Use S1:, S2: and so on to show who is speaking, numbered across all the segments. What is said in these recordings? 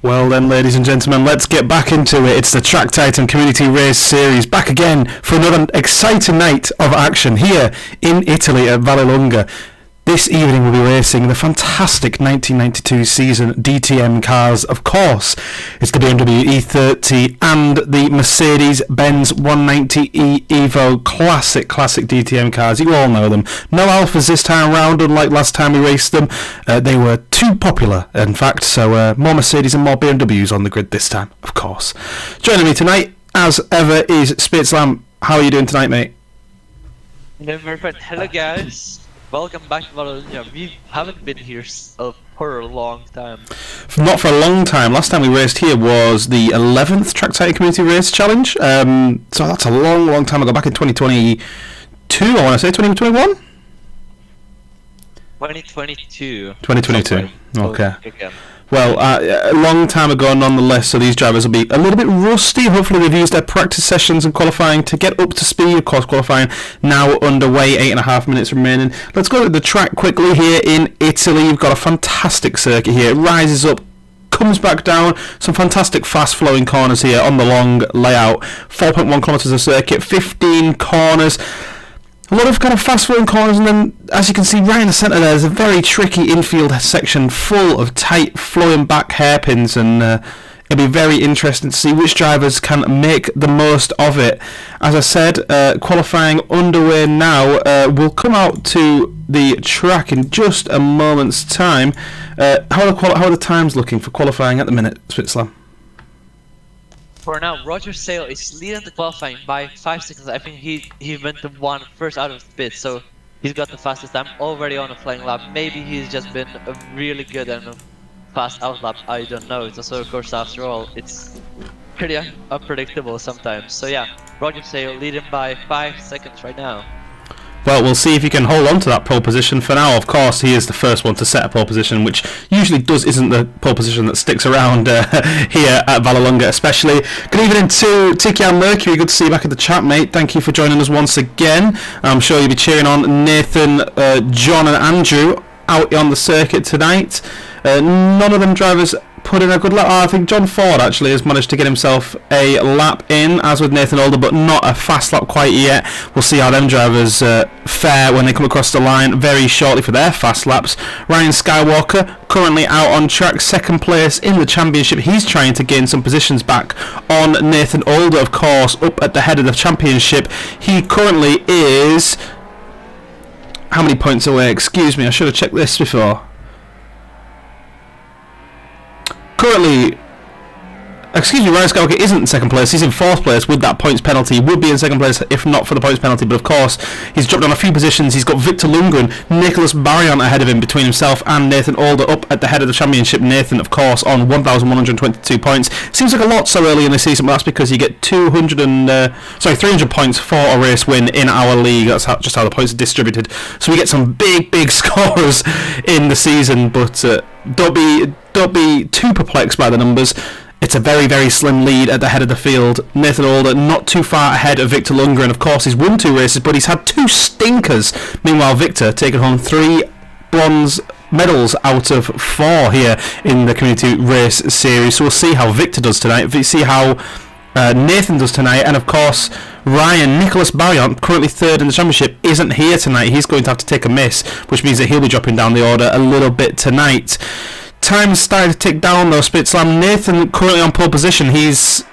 S1: Well then, ladies and gentlemen, let's get back into it. It's the Track Titan Community Race Series, back again for another exciting night of action here in Italy at Vallelunga. This evening we'll be racing the fantastic 1992 season DTM cars, of course. It's the BMW E30 and the Mercedes-Benz 190e Evo classic DTM cars. You all know them. No Alphas this time round, unlike last time we raced them. They were too popular, in fact, so more Mercedes and more BMWs on the grid this time, of course. Joining me tonight, as ever, is Spitzlam. How are you doing tonight, mate?
S2: Hello guys. Welcome back to Vallelunga. We haven't been here for a long time.
S1: Not for a long time. Last time we raced here was the 11th Track Titan Community Race Challenge. So that's a long time ago, back in 2022, I want to say, 2021?
S2: 2022.
S1: 2022, okay.
S2: Again.
S1: Well, a long time ago nonetheless, so these drivers will be a little bit rusty. Hopefully they've used their practice sessions and qualifying to get up to speed. Of course, qualifying now underway, 8.5 minutes remaining. Let's go to the track quickly here in Italy. You've got a fantastic circuit here. It rises up, comes back down. Some fantastic fast-flowing corners here on the long layout. 4.1 kilometres of circuit, 15 corners. A lot of kind of fast-flowing corners, and then, as you can see right in the centre there's a very tricky infield section full of tight, flowing back hairpins, and it'll be very interesting to see which drivers can make the most of it. As I said, qualifying underway now. We'll come out to the track in just a moment's time. How are the times looking for qualifying at the minute, Spitzlam?
S2: For now, Roger Sale is leading the qualifying by 5 seconds. I think he went the one first out of the pit, so he's got the fastest time already on a flying lap. Maybe he's just been a really good and a fast out lap. I don't know. It's a solo course after all. It's pretty unpredictable sometimes. So yeah, Roger Sale leading by 5 seconds right now.
S1: Well, we'll see if he can hold on to that pole position. For now, of course, he is the first one to set a pole position, which usually isn't the pole position that sticks around here at Vallelunga, especially. Good evening to Tikian Mercury. Good to see you back at the chat, mate. Thank you for joining us once again. I'm sure you'll be cheering on Nathan, John and Andrew out on the circuit tonight. None of them drivers put in a good lap. I think John Ford actually has managed to get himself a lap in, as with Nathan Older, but not a fast lap quite yet. We'll see how them drivers fare when they come across the line very shortly for their fast laps. Ryan Skywalker currently out on track, second place in the championship. He's trying to gain some positions back on Nathan Older, of course, up at the head of the championship. He currently is... how many points away? Excuse me, I should have checked this before. Currently, Ryan Skywalker isn't in second place. He's in fourth place with that points penalty. He would be in second place if not for the points penalty, but of course he's dropped down a few positions. He's got Victor Lunga and Nicholas Barriant ahead of him between himself and Nathan Older up at the head of the championship. Nathan, of course, on 1,122 points. Seems like a lot so early in the season, but that's because you get 300 points for a race win in our league. That's just how the points are distributed. So we get some big scorers in the season, but don't be too perplexed by the numbers. It's a very slim lead at the head of the field. Nathan Older not too far ahead of Victor Lunga, and of course he's won 2 races, but he's had 2 stinkers. Meanwhile, Victor taking home 3 bronze medals out of 4 here in the Community Race Series. So we'll see how Victor does tonight, see how Nathan does tonight, and of course Nicholas Barriant, currently 3rd in the championship, isn't here tonight. He's going to have to take a miss, which means that he'll be dropping down the order a little bit tonight. Time's starting to tick down though, Spitzlam. Nathan currently on pole position. He's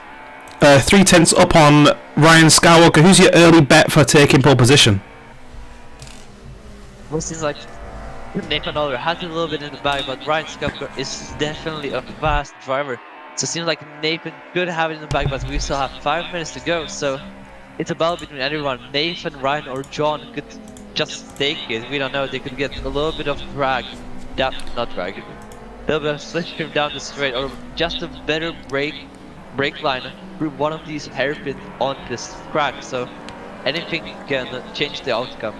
S1: 3/10 up on Ryan Skywalker. Who's your early bet for taking pole position?
S2: Well, it seems like Nathan Older has a little bit in the bag, but Ryan Skywalker is definitely a fast driver. So it seems like Nathan could have it in the bag, but we still have 5 minutes to go. So it's a battle between everyone. Nathan, Ryan or John could just take it. We don't know. They could get a little bit of drag. Not drag. They'll be switching him down the straight, or just a better brake line through one of these hairpins on this track. So anything can change the outcome.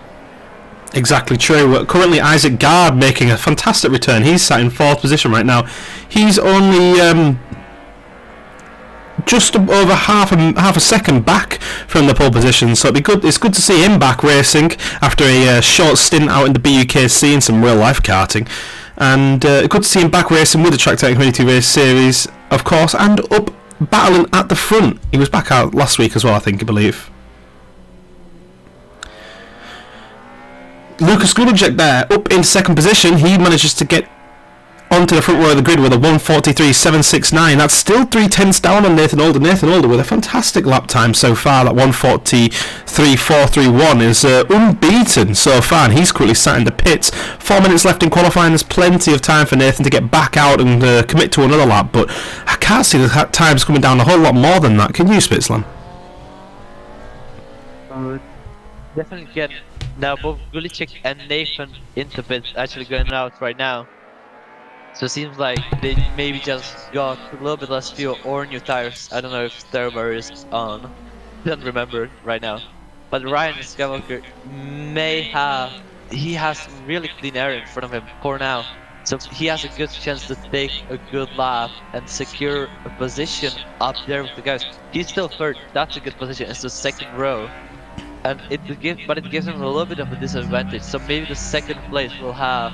S1: Exactly true. Currently Isaac Gard making a fantastic return. He's sat in 4th position right now. He's only just over half a second back from the pole position, so it'd be good. It's good to see him back racing after a short stint out in the BUKC and some real life karting. And good to see him back racing with the Track Tech Community Race Series, of course, and up battling at the front. He was back out last week as well, I believe. Lucas Grubacek there, up in second position. He manages to get onto the front row of the grid with a 1:43.769. That's still 3/10 down on Nathan Alder. Nathan Alder with a fantastic lap time so far. That 1:43.431 is unbeaten so far, and he's quickly sat in the pits. 4 minutes left in qualifying. There's plenty of time for Nathan to get back out and commit to another lap, but I can't see the times coming down a whole lot more than that. Can you, Spitzlam?
S2: Definitely get now both Gulicek and Nathan into pits actually going out right now. So it seems like they maybe just got a little bit less fuel or new tires. I don't know if Sterber is on. Don't remember right now. But Ryan Skywalker he has really clean air in front of him for now. So he has a good chance to take a good lap and secure a position up there with the guys. He's still third. That's a good position. It's the second row. And it gives him a little bit of a disadvantage. So maybe the second place will have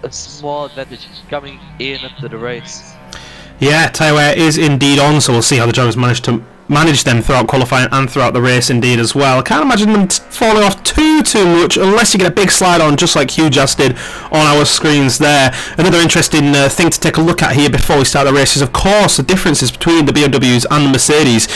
S2: a small advantage coming into the race.
S1: Yeah, tyre wear is indeed on, so we'll see how the drivers manage them throughout qualifying and throughout the race indeed as well. I can't imagine them falling off too much unless you get a big slide on, just like Hugh just did on our screens there. Another interesting thing to take a look at here before we start the race is, of course, the differences between the BMWs and the Mercedes.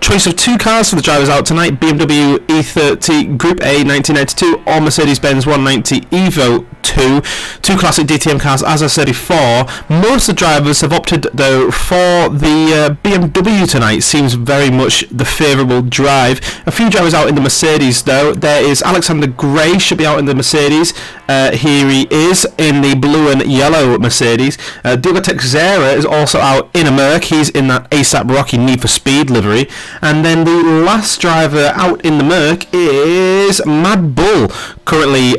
S1: Choice of two cars for the drivers out tonight: BMW E30 Group A 1992 or Mercedes-Benz 190 Evo 2. Two classic DTM cars, as I said before. Most of the drivers have opted, though, for the BMW tonight. Seems very much the favourable drive. A few drivers out in the Mercedes, though. There is Alexander Gray, should be out in the Mercedes. Here he is in the blue and yellow Mercedes. Diogo Teixeira is also out in a Merc. He's in that ASAP Rocky Need for Speed livery. And then the last driver out in the Merc is Mad Bull, currently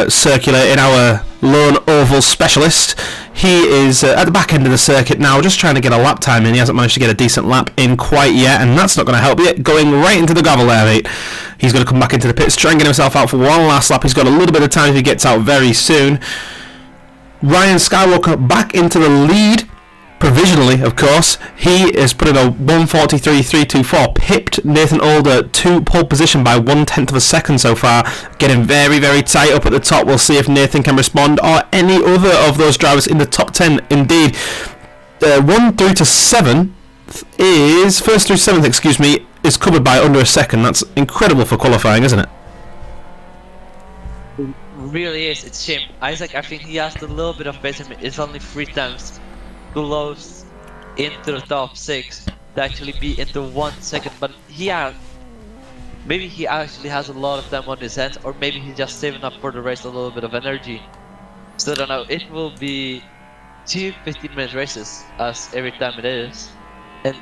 S1: circulating, our lone oval specialist. He is at the back end of the circuit now, just trying to get a lap time in. He hasn't managed to get a decent lap in quite yet, and that's not going to help yet. Going right into the gravel there, mate. He's going to come back into the pits, try and get himself out for one last lap. He's got a little bit of time if he gets out very soon. Ryan Skywalker back into the lead, provisionally, of course. He is putting a 1:43.324, pipped Nathan Alder to pole position by 1/10 of a second so far. Getting very, very tight up at the top. We'll see if Nathan can respond, or any other of those drivers in the top 10. Indeed, 1 through to 7 is first through 7th, excuse me, is covered by under a second. That's incredible for qualifying, isn't it?
S2: It really is. It's shame. Isaac, I think he has a little bit of pace in him. It's only 3 times close into the top 6 to actually be into 1 second, but maybe he actually has a lot of time on his hands, or maybe he's just saving up for the race a little bit of energy. So I don't know. It will be 2 15-minute races, as every time it is, and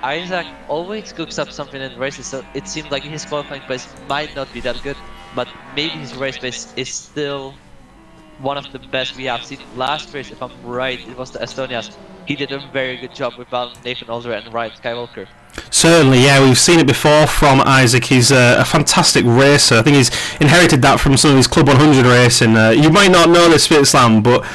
S2: Isaac always cooks up something in races, so it seems like his qualifying pace might not be that good, but maybe his race pace is still one of the best we have seen. Last race, if I'm right, it was the Estonias. He did a very good job with Nathan Alder and Ryan Skywalker.
S1: Certainly, yeah, we've seen it before from Isaac. He's a fantastic racer. I think he's inherited that from some of his Club 100 racing. You might not know this, Spitzlam, but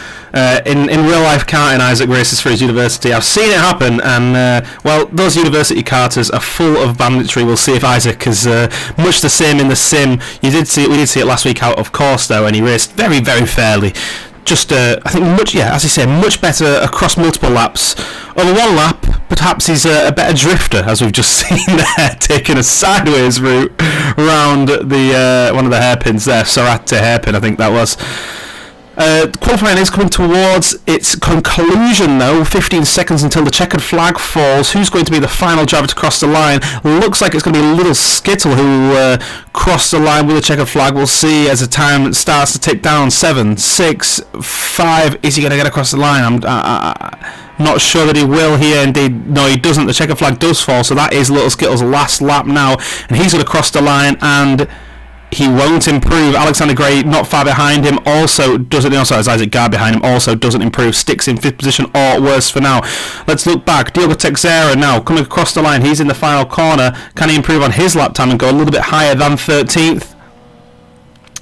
S1: in real life karting, Isaac races for his university. I've seen it happen, and well, those university karters are full of banditry. We'll see if Isaac is much the same in the sim. We did see it last week out, of course, though, and he raced very, very fairly. Just, I think, as I say, much better across multiple laps. Over one lap, perhaps he's a better drifter, as we've just seen there, taking a sideways route around the one of the hairpins there, Sorate hairpin, I think that was. Qualifying is coming towards its conclusion, though. 15 seconds until the checkered flag falls. Who's going to be the final driver to cross the line? Looks like it's going to be Little Skittle who crossed the line with the checkered flag. We'll see as the time starts to tick down. 7, 6, 5. Is he going to get across the line? I'm not sure that he will here. Indeed, no, he doesn't. The checkered flag does fall, so that is Little Skittle's last lap now, and he's going to cross the line, and he won't improve. Alexander Gray, not far behind him, also doesn't. Also has Isaac Gard behind him, also doesn't improve. Sticks in 5th position or worse for now. Let's look back. Diogo Teixeira now coming across the line. He's in the final corner. Can he improve on his lap time and go a little bit higher than 13th?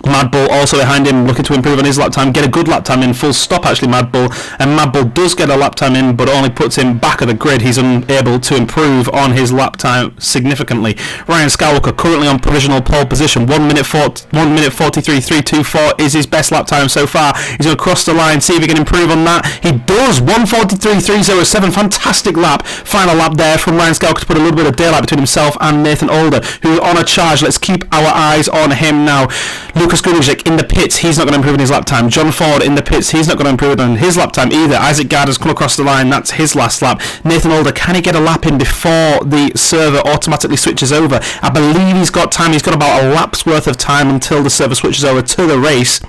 S1: Mad Bull also behind him, looking to improve on his lap time, get a good lap time in, full stop actually Mad Bull, and Mad Bull does get a lap time in, but only puts him back of the grid. He's unable to improve on his lap time significantly. Ryan Skywalker currently on provisional pole position, 1 minute 43.324 is his best lap time so far. He's going to cross the line, see if he can improve on that. He does, 1:43.307, fantastic lap. Final lap there from Ryan Skywalker to put a little bit of daylight between himself and Nathan Older, who are on a charge. Let's keep our eyes on him now. Lucas Gulejek in the pits, he's not going to improve in his lap time. John Ford in the pits, he's not going to improve on his lap time either. Isaac Gard has come across the line, that's his last lap. Nathan Older, can he get a lap in before the server automatically switches over? I believe he's got time, he's got about a lap's worth of time until the server switches over to the race.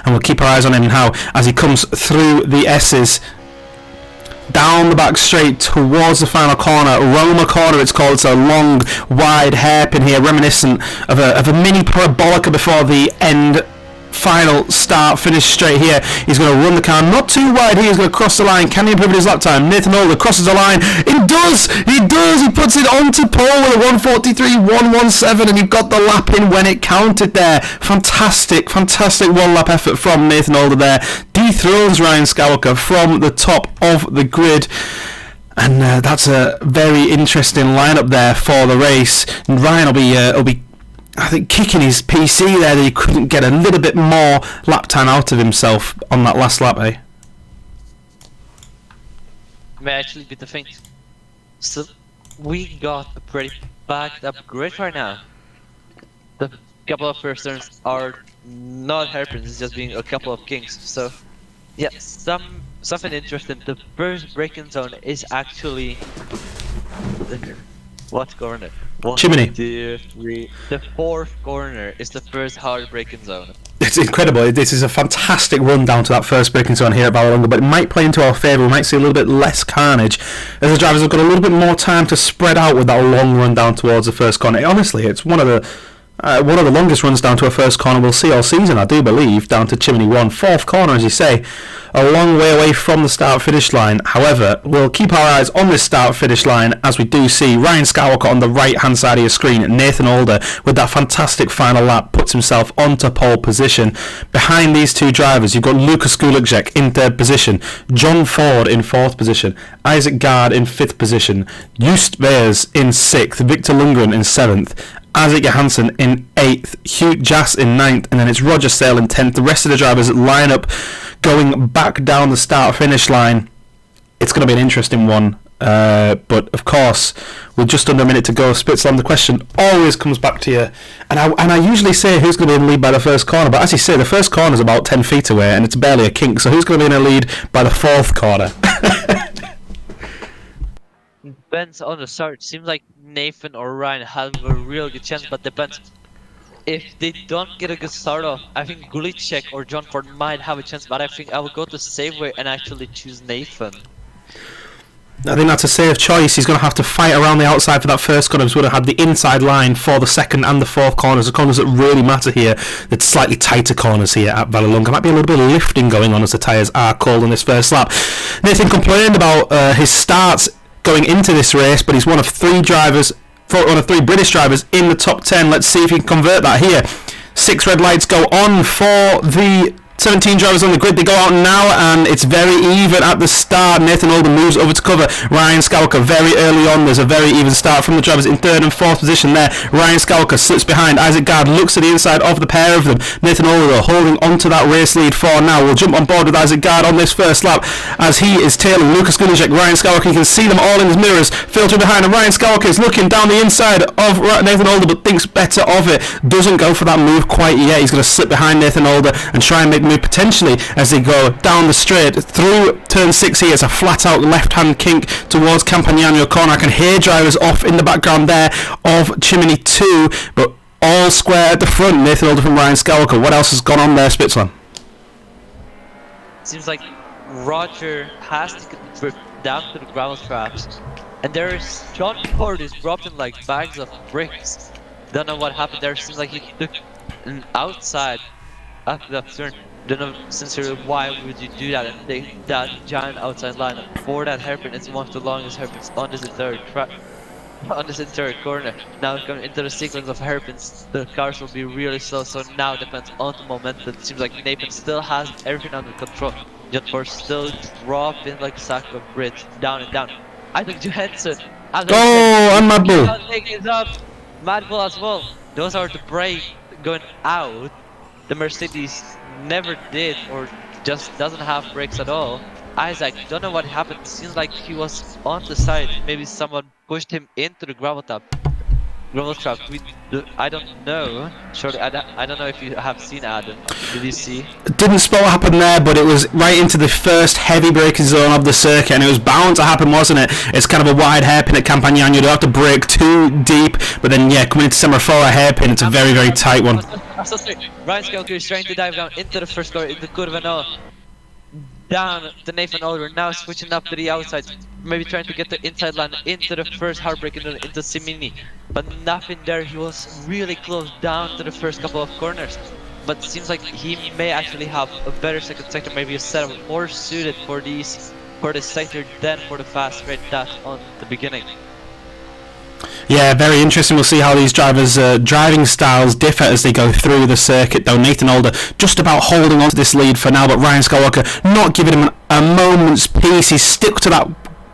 S1: And we'll keep our eyes on him now as he comes through the S's. Down the back straight towards the final corner, Roma corner it's called. It's a long, wide hairpin here, reminiscent of a mini parabolica before the end. Final start finish straight here. He's going to run the car not too wide here. He's going to cross the line. Can he improve his lap time? Nathan Older crosses the line. He does. He puts it onto pole with a 1:43.117, and he got the lap in when it counted there. Fantastic one lap effort from Nathan Older there. Dethrones Ryan Skywalker from the top of the grid. And that's a very interesting lineup there for the race. And Ryan will be I think kicking his PC there that he couldn't get a little bit more lap time out of himself on that last lap, eh?
S2: May actually be the thing. So we got a pretty backed up grid right now. The couple of first turns are not hairpins, it's just being a couple of kings. So yeah, something interesting. The first braking zone is actually what corner?
S1: Chimney.
S2: 2, 3. The fourth corner is the first hard braking zone.
S1: It's incredible. This is a fantastic run down to that first braking zone here at Vallelunga, but it might play into our favour. We might see a little bit less carnage as the drivers have got a little bit more time to spread out with that long run down towards the first corner. Honestly, it's one of the longest runs down to a first corner we'll see all season, I do believe, down to Chimney 1. Fourth corner, as you say, a long way away from the start-finish line. However, we'll keep our eyes on this start-finish line as we do see Ryan Skywalker on the right-hand side of your screen. Nathan Older, with that fantastic final lap, puts himself onto pole position. Behind these two drivers, you've got Lucas Gulejek in third position, John Ford in fourth position, Isaac Gard in fifth position, Just Beers in sixth, Victor Lundgren in seventh, Isaac Johansson in 8th, Hugh Jass in 9th, and then it's Roger Sale in 10th. The rest of the drivers line up going back down the start-finish line. It's going to be an interesting one, but of course, with just under a minute to go, Spitzland, the question always comes back to you, and I usually say who's going to be in the lead by the first corner, but as you say, the first corner is about 10 feet away, and it's barely a kink, so who's going to be in the lead by the fourth corner?
S2: Depends on the start. Seems like Nathan or Ryan have a real good chance, but depends. If they don't get a good start off, I think Gulejek or John Ford might have a chance, but I think I will go to Saveway and actually choose Nathan.
S1: I think that's a safe choice. He's going to have to fight around the outside for that first corner. He's going to have the inside line for the second and the fourth corners. The corners that really matter here, the slightly tighter corners here at Vallelunga. Might be a little bit of lifting going on as the tyres are cold on this first lap. Nathan complained about his starts going into this race, but he's one of three British drivers in the top 10. Let's see if he can convert that here. 6 red lights go on for the 17 drivers on the grid. They go out now, and it's very even at the start. Nathan Older moves over to cover Ryan Skywalker very early on. There's a very even start from the drivers in third and fourth position there. Ryan Skywalker slips behind. Isaac Gard looks at the inside of the pair of them. Nathan Older holding onto that race lead for now. We'll jump on board with Isaac Gard on this first lap as he is tailing Lucas Gulejek, Ryan Skywalker. You can see them all in his mirrors filtering behind, and Ryan Skywalker is looking down the inside of Nathan Older but thinks better of it. Doesn't go for that move quite yet. He's going to slip behind Nathan Older and try and make the move potentially as they go down the straight through turn 6 here. It's a flat out left hand kink towards Campagnano corner. I can hear drivers off in the background there of Chimney 2, but all square at the front. Nathan Older from Ryan Skywalker. What else has gone on there, Spitzland?
S2: Seems like Roger has to get drift down to the gravel traps, and there is John Ford is dropping like bags of bricks. Don't know what happened there. Seems like he took an outside after that turn. Don't know sincerely why would you do that and take that giant outside line for that hairpin. It's one of the longest hairpins on this entire track. on this entire corner. Now coming into the sequence of hairpins, the cars will be really slow, so now it depends on the momentum. It seems like Nathan still has everything under control. Jet Force still dropping like a sack of bricks, down and down. I think Johansson, as I said,
S1: and Mad Bull.
S2: take it up. Mad Bull as well. Those are the brake going out. The Mercedes never did, or just doesn't have brakes at all. Isaac, don't know what happened. Seems like he was on the side. Maybe someone pushed him into the gravel trap. I don't know. Surely, I don't know if you have seen Adam. Did you see?
S1: Didn't spot what happened there, but it was right into the first heavy braking zone of the circuit, and it was bound to happen, wasn't it? It's kind of a wide hairpin at Campagnano. You don't have to brake too deep, but then yeah, coming into Semafora hairpin, it's a very, very tight one.
S2: I'm so sorry. Ryan Skelker is trying to dive down into the first corner, into Curva no. Down to Nathan Oliver, now switching up to the outside, maybe trying to get the inside line into the first hard break into Simini, but nothing there. He was really close down to the first couple of corners, but seems like he may actually have a better second sector, maybe a setup more suited for the sector than for the fast straight dash on the beginning.
S1: Yeah, very interesting. We'll see how these drivers' driving styles differ as they go through the circuit, though. Nathan Older just about holding on to this lead for now, but Ryan Skywalker not giving him a moment's peace. He's stuck to that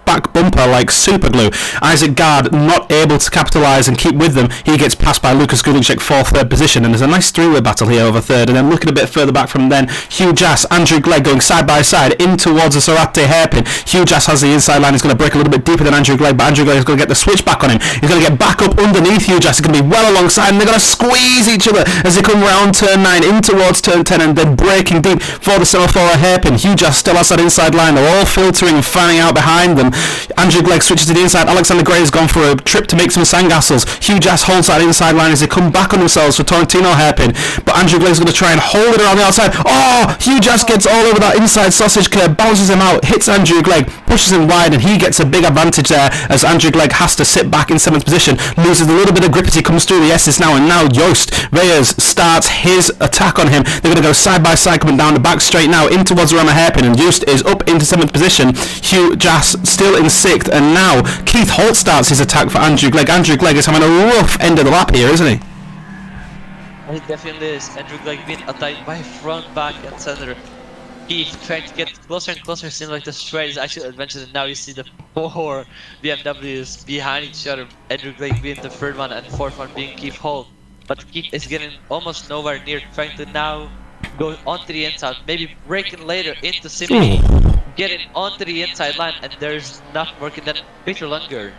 S1: back bumper like super glue. Isaac Gard not able to capitalise and keep with them. He gets passed by Lucas Gulicek for third position, and there's a nice three-way battle here over third. And then looking a bit further back from then, Hugh Jass, Andrew Glegg going side by side in towards the Sorate hairpin. Hugh Jass has the inside line. He's going to break a little bit deeper than Andrew Glegg, but Andrew Glegg is going to get the switch back on him. He's going to get back up underneath Hugh Jass. He's going to be well alongside, and they're going to squeeze each other as they come round turn 9 in towards turn 10, and then breaking deep for the Semafora hairpin. Hugh Jass still has that inside line. They're all filtering and fanning out behind them. Andrew Glegg switches to the inside. Alexander Gray has gone for a trip to make some sandcastles. Hugh Jass holds that inside line as they come back on themselves for Torrentino hairpin, but Andrew Glegg's going to try and hold it around the outside. Oh, Hugh Jass gets all over that inside sausage curb, bounces him out, hits Andrew Glegg, pushes him wide, and he gets a big advantage there as Andrew Glegg has to sit back in 7th position, loses a little bit of grip as he comes through the S's now, and now Joost Reyes starts his attack on him. They're going to go side by side coming down the back straight now in towards the Rama hairpin, and Joost is up into 7th position. Hugh Jass still in 6th, and now Keith Holt starts his attack for Andrew Glegg. Andrew Glegg is having a rough end of the lap here, isn't he?
S2: He definitely is. Andrew Glegg being attacked by front, back, and center. Keith trying to get closer and closer. Seems like the straight is actually adventurous, and now you see the 4 BMWs behind each other. Andrew Glegg being the 3rd one and 4th one being Keith Holt. But Keith is getting almost nowhere near, trying to now go onto the inside, maybe breaking later into Simini, getting onto the inside line, and there's nothing working. Then Victor Lunger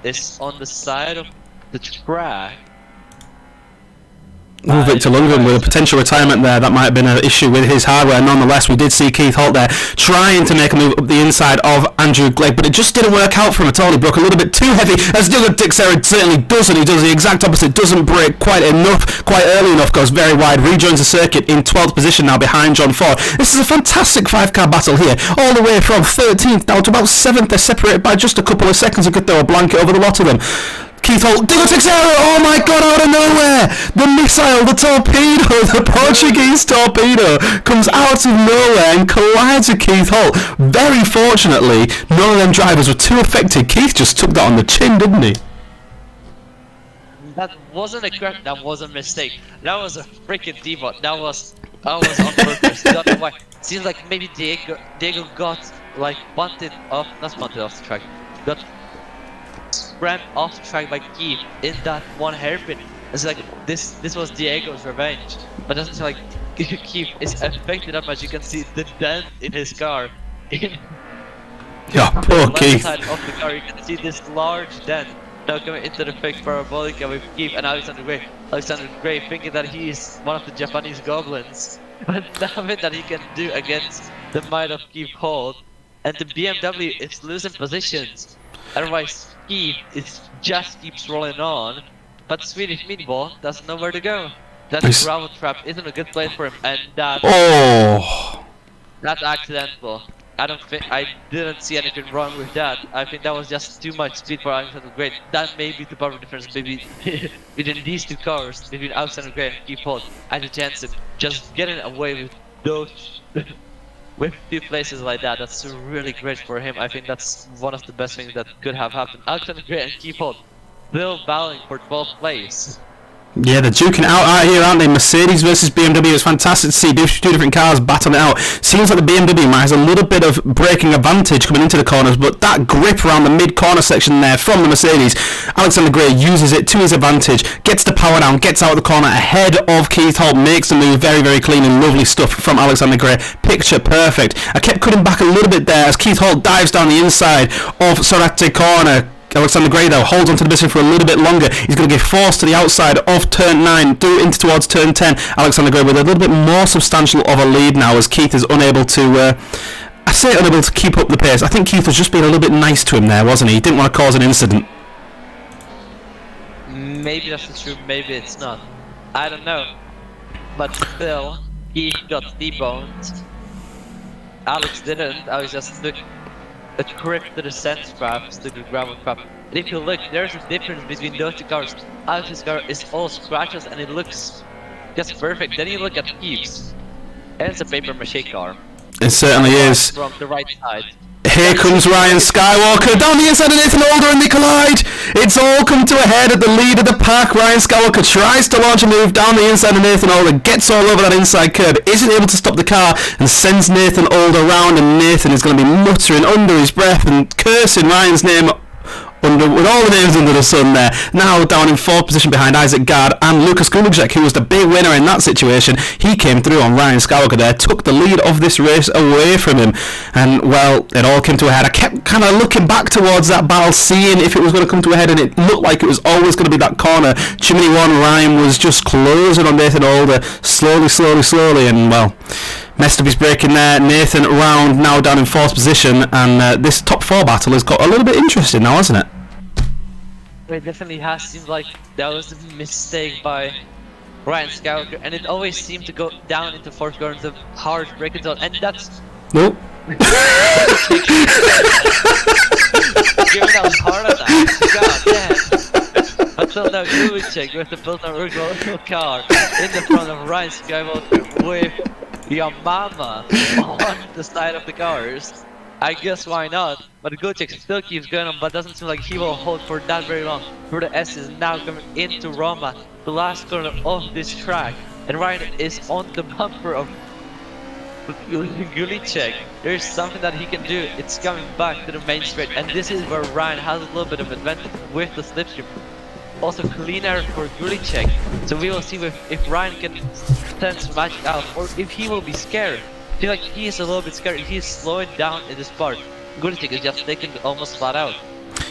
S2: is on the side of the track.
S1: Oh, Victor Lundgren with a potential retirement there. That might have been an issue with his hardware. Nonetheless, we did see Keith Holt there trying to make a move up the inside of Andrew Glegg, but it just didn't work out for him at all. He broke a little bit too heavy, as Dylan Dixera certainly does, and he does the exact opposite. Doesn't break quite early enough, goes very wide, rejoins the circuit in 12th position now behind John Ford. This is a fantastic 5-car battle here, all the way from 13th down to about 7th. They're separated by just a couple of seconds. You could throw a blanket over the lot of them. Keith Holt, Diego Teixeira, oh my god, out of nowhere! The missile, the torpedo, the Portuguese torpedo comes out of nowhere and collides with Keith Holt. Very fortunately, none of them drivers were too affected. Keith just took that on the chin, didn't he?
S2: That wasn't a crash, that was a mistake. That was a freaking debot. That was on purpose. Don't know why. Seems like maybe Diego got like not bunted off the track. Got rammed off the track by Keith in that one hairpin. It's like this was Diego's revenge, but it doesn't seem like Keith is affected that much. You can see the dent in his car.
S1: Yeah, poor Keith.
S2: Side of the car, you can see this large dent now coming into the fixed parabolica with Keith and Alexander Gray. Alexander Gray thinking that he is one of the Japanese goblins, but nothing that he can do against the might of Keith Holt. And the BMW is losing positions. Otherwise, Keith just keeps rolling on, but Swedish Meatball doesn't know where to go. That gravel trap isn't a good place for him, and that's accidental. I didn't see anything wrong with that. I think that was just too much speed for Alexander Gray. That may be the power difference maybe between these two cars, between Alexander Gray and Keith Holt. I had a chance of just getting away with those with two places like that, that's really great for him. I think that's one of the best things that could have happened. Alexander Gray and Keith still battling for 12th place.
S1: Yeah, they're duking it out here, aren't they? Mercedes versus BMW. It's fantastic to see two different cars battling it out. Seems like the BMW has a little bit of braking advantage coming into the corners, but that grip around the mid-corner section there from the Mercedes, Alexander Gray uses it to his advantage, gets the power down, gets out of the corner ahead of Keith Holt, makes the move very, very clean and lovely stuff from Alexander Gray. Picture perfect. I kept cutting back a little bit there as Keith Holt dives down the inside of Sorate corner. Alexander Gray though holds onto the position for a little bit longer. He's going to get forced to the outside of turn 9, towards turn 10. Alexander Gray with a little bit more substantial of a lead now as Keith is unable to keep up the pace. I think Keith was just being a little bit nice to him there, wasn't he? He didn't want to cause an incident.
S2: Maybe that's true, maybe it's not. I don't know. But still, Keith got T-boned. Alex didn't. Alex just took a grip to the sand straps, to the gravel trap. And if you look, there's a difference between those two cars. Alex's car is all scratches and it looks just perfect. Then you look at Keith's, and it's a paper mache car.
S1: It certainly is.
S2: From the right side.
S1: Here comes Ryan Skywalker down the inside of Nathan Older and they collide. It's all come to a head at the lead of the pack. Ryan Skywalker tries to launch a move down the inside of Nathan Older, gets all over that inside curb, isn't able to stop the car and sends Nathan Older around, and Nathan is going to be muttering under his breath and cursing Ryan's name with all the names under the sun there. Now down in 4th position behind Isaac Gard and Lucas Gulacek, who was the big winner in that situation. He came through on Ryan Skywalker there, took the lead of this race away from him, and well, it all came to a head. I kept kind of looking back towards that battle, seeing if it was going to come to a head, and it looked like it was always going to be that corner. Chimney 1 Ryan was just closing on Nathan Older slowly, and well, messed up his braking there. Nathan round now down in 4th position, and this top 4 battle has got a little bit interesting now, hasn't it?
S2: It definitely has seemed like that was a mistake by Ryan Skywalker, and it always seemed to go down into 4th corner into hard braking zone, and that's...
S1: Nope.
S2: Given that was hard attack, god damn. Until now, Gulacek with the built-on original car in the front of Ryan Skywalker with Yamama on the side of the cars. I guess why not? But Gulacek still keeps going on, but doesn't seem like he will hold for that very long. For the S is now coming into Roma, the last corner of this track, and Ryan is on the bumper of Gulacek. There's something that he can do. It's coming back to the main straight, and this is where Ryan has a little bit of advantage with the slipstream. Also cleaner for Gulacek, so we will see if Ryan can sense magic out, or if he will be scared. I feel like he is a little bit scared. He is slowing down in this part. Gulacek is just taking almost flat out.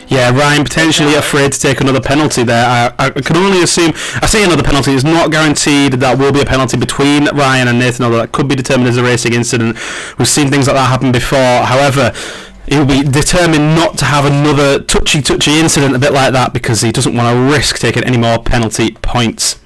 S1: Yeah, Ryan potentially afraid to take another penalty there. I can only assume. I say another penalty. It's not guaranteed that will be a penalty between Ryan and Nathan, although that could be determined as a racing incident. We've seen things like that happen before. However, he'll be determined not to have another touchy incident a bit like that, because he doesn't want to risk taking any more penalty points.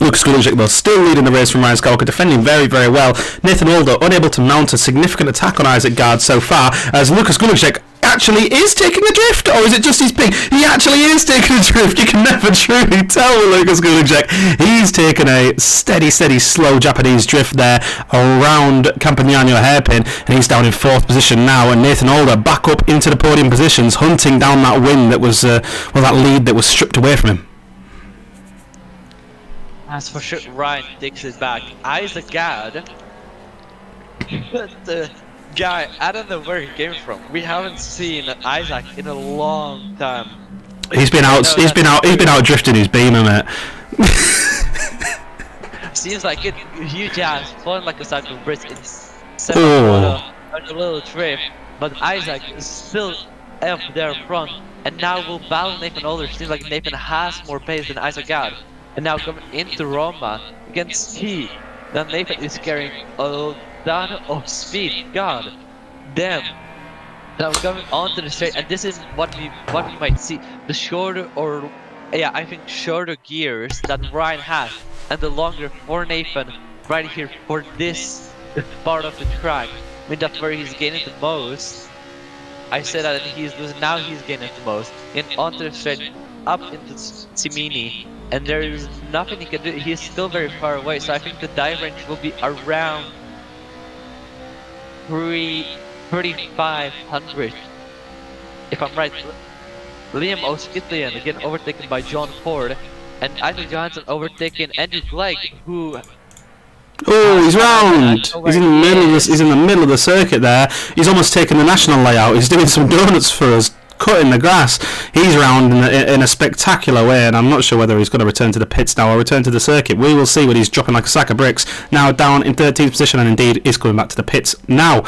S1: Lucas Gulacek though still leading the race from Ryan Skywalker, defending very well. Nathan Older unable to mount a significant attack on Isaac Gard so far, as Lucas Gulacek actually is taking a drift, or is it just his ping? He actually is taking a drift. You can never truly tell with Lucas Gulacek. He's taken a steady slow Japanese drift there around Campagnano hairpin, and he's down in 4th position now, and Nathan Older back up into the podium positions, hunting down that win that was that lead that was stripped away from him.
S2: As for sure, Ryan takes it back. Isaac Gad, the guy, I don't know where he came from. We haven't seen Isaac in a long time.
S1: He's been out drifting his beamer, mate.
S2: Seems like it. Huge ass, falling like a sack of bricks in 7th on a little drift. But Isaac is still up there front, and now will battle Nathan Older. Seems like Nathan has more pace than Isaac Gad. And now coming into Roma against T, then Nathan is carrying a ton of speed. God damn. Now coming onto the straight, and this is what we might see. The shorter, or yeah, I think shorter gears that Ryan has, and the longer for Nathan right here for this part of the track. I mean, that's where he's gaining the most. I said that he's losing, now he's gaining the most. And onto the straight, up into Simini. And there is nothing he can do. He is still very far away, so I think the dive range will be around 3,500. If I'm right, Liam O'Skitlian again overtaken by John Ford, and Isaac Johansson overtaken Andrew Clegg, who.
S1: Oh, he's round. He's in the middle of this. He's in the middle of the circuit there. He's almost taken the national layout. He's doing some donuts for us, cutting the grass. He's round in a spectacular way, and I'm not sure whether he's going to return to the pits now or return to the circuit. We will see when he's dropping like a sack of bricks. Now down in 13th position, and indeed is coming back to the pits now.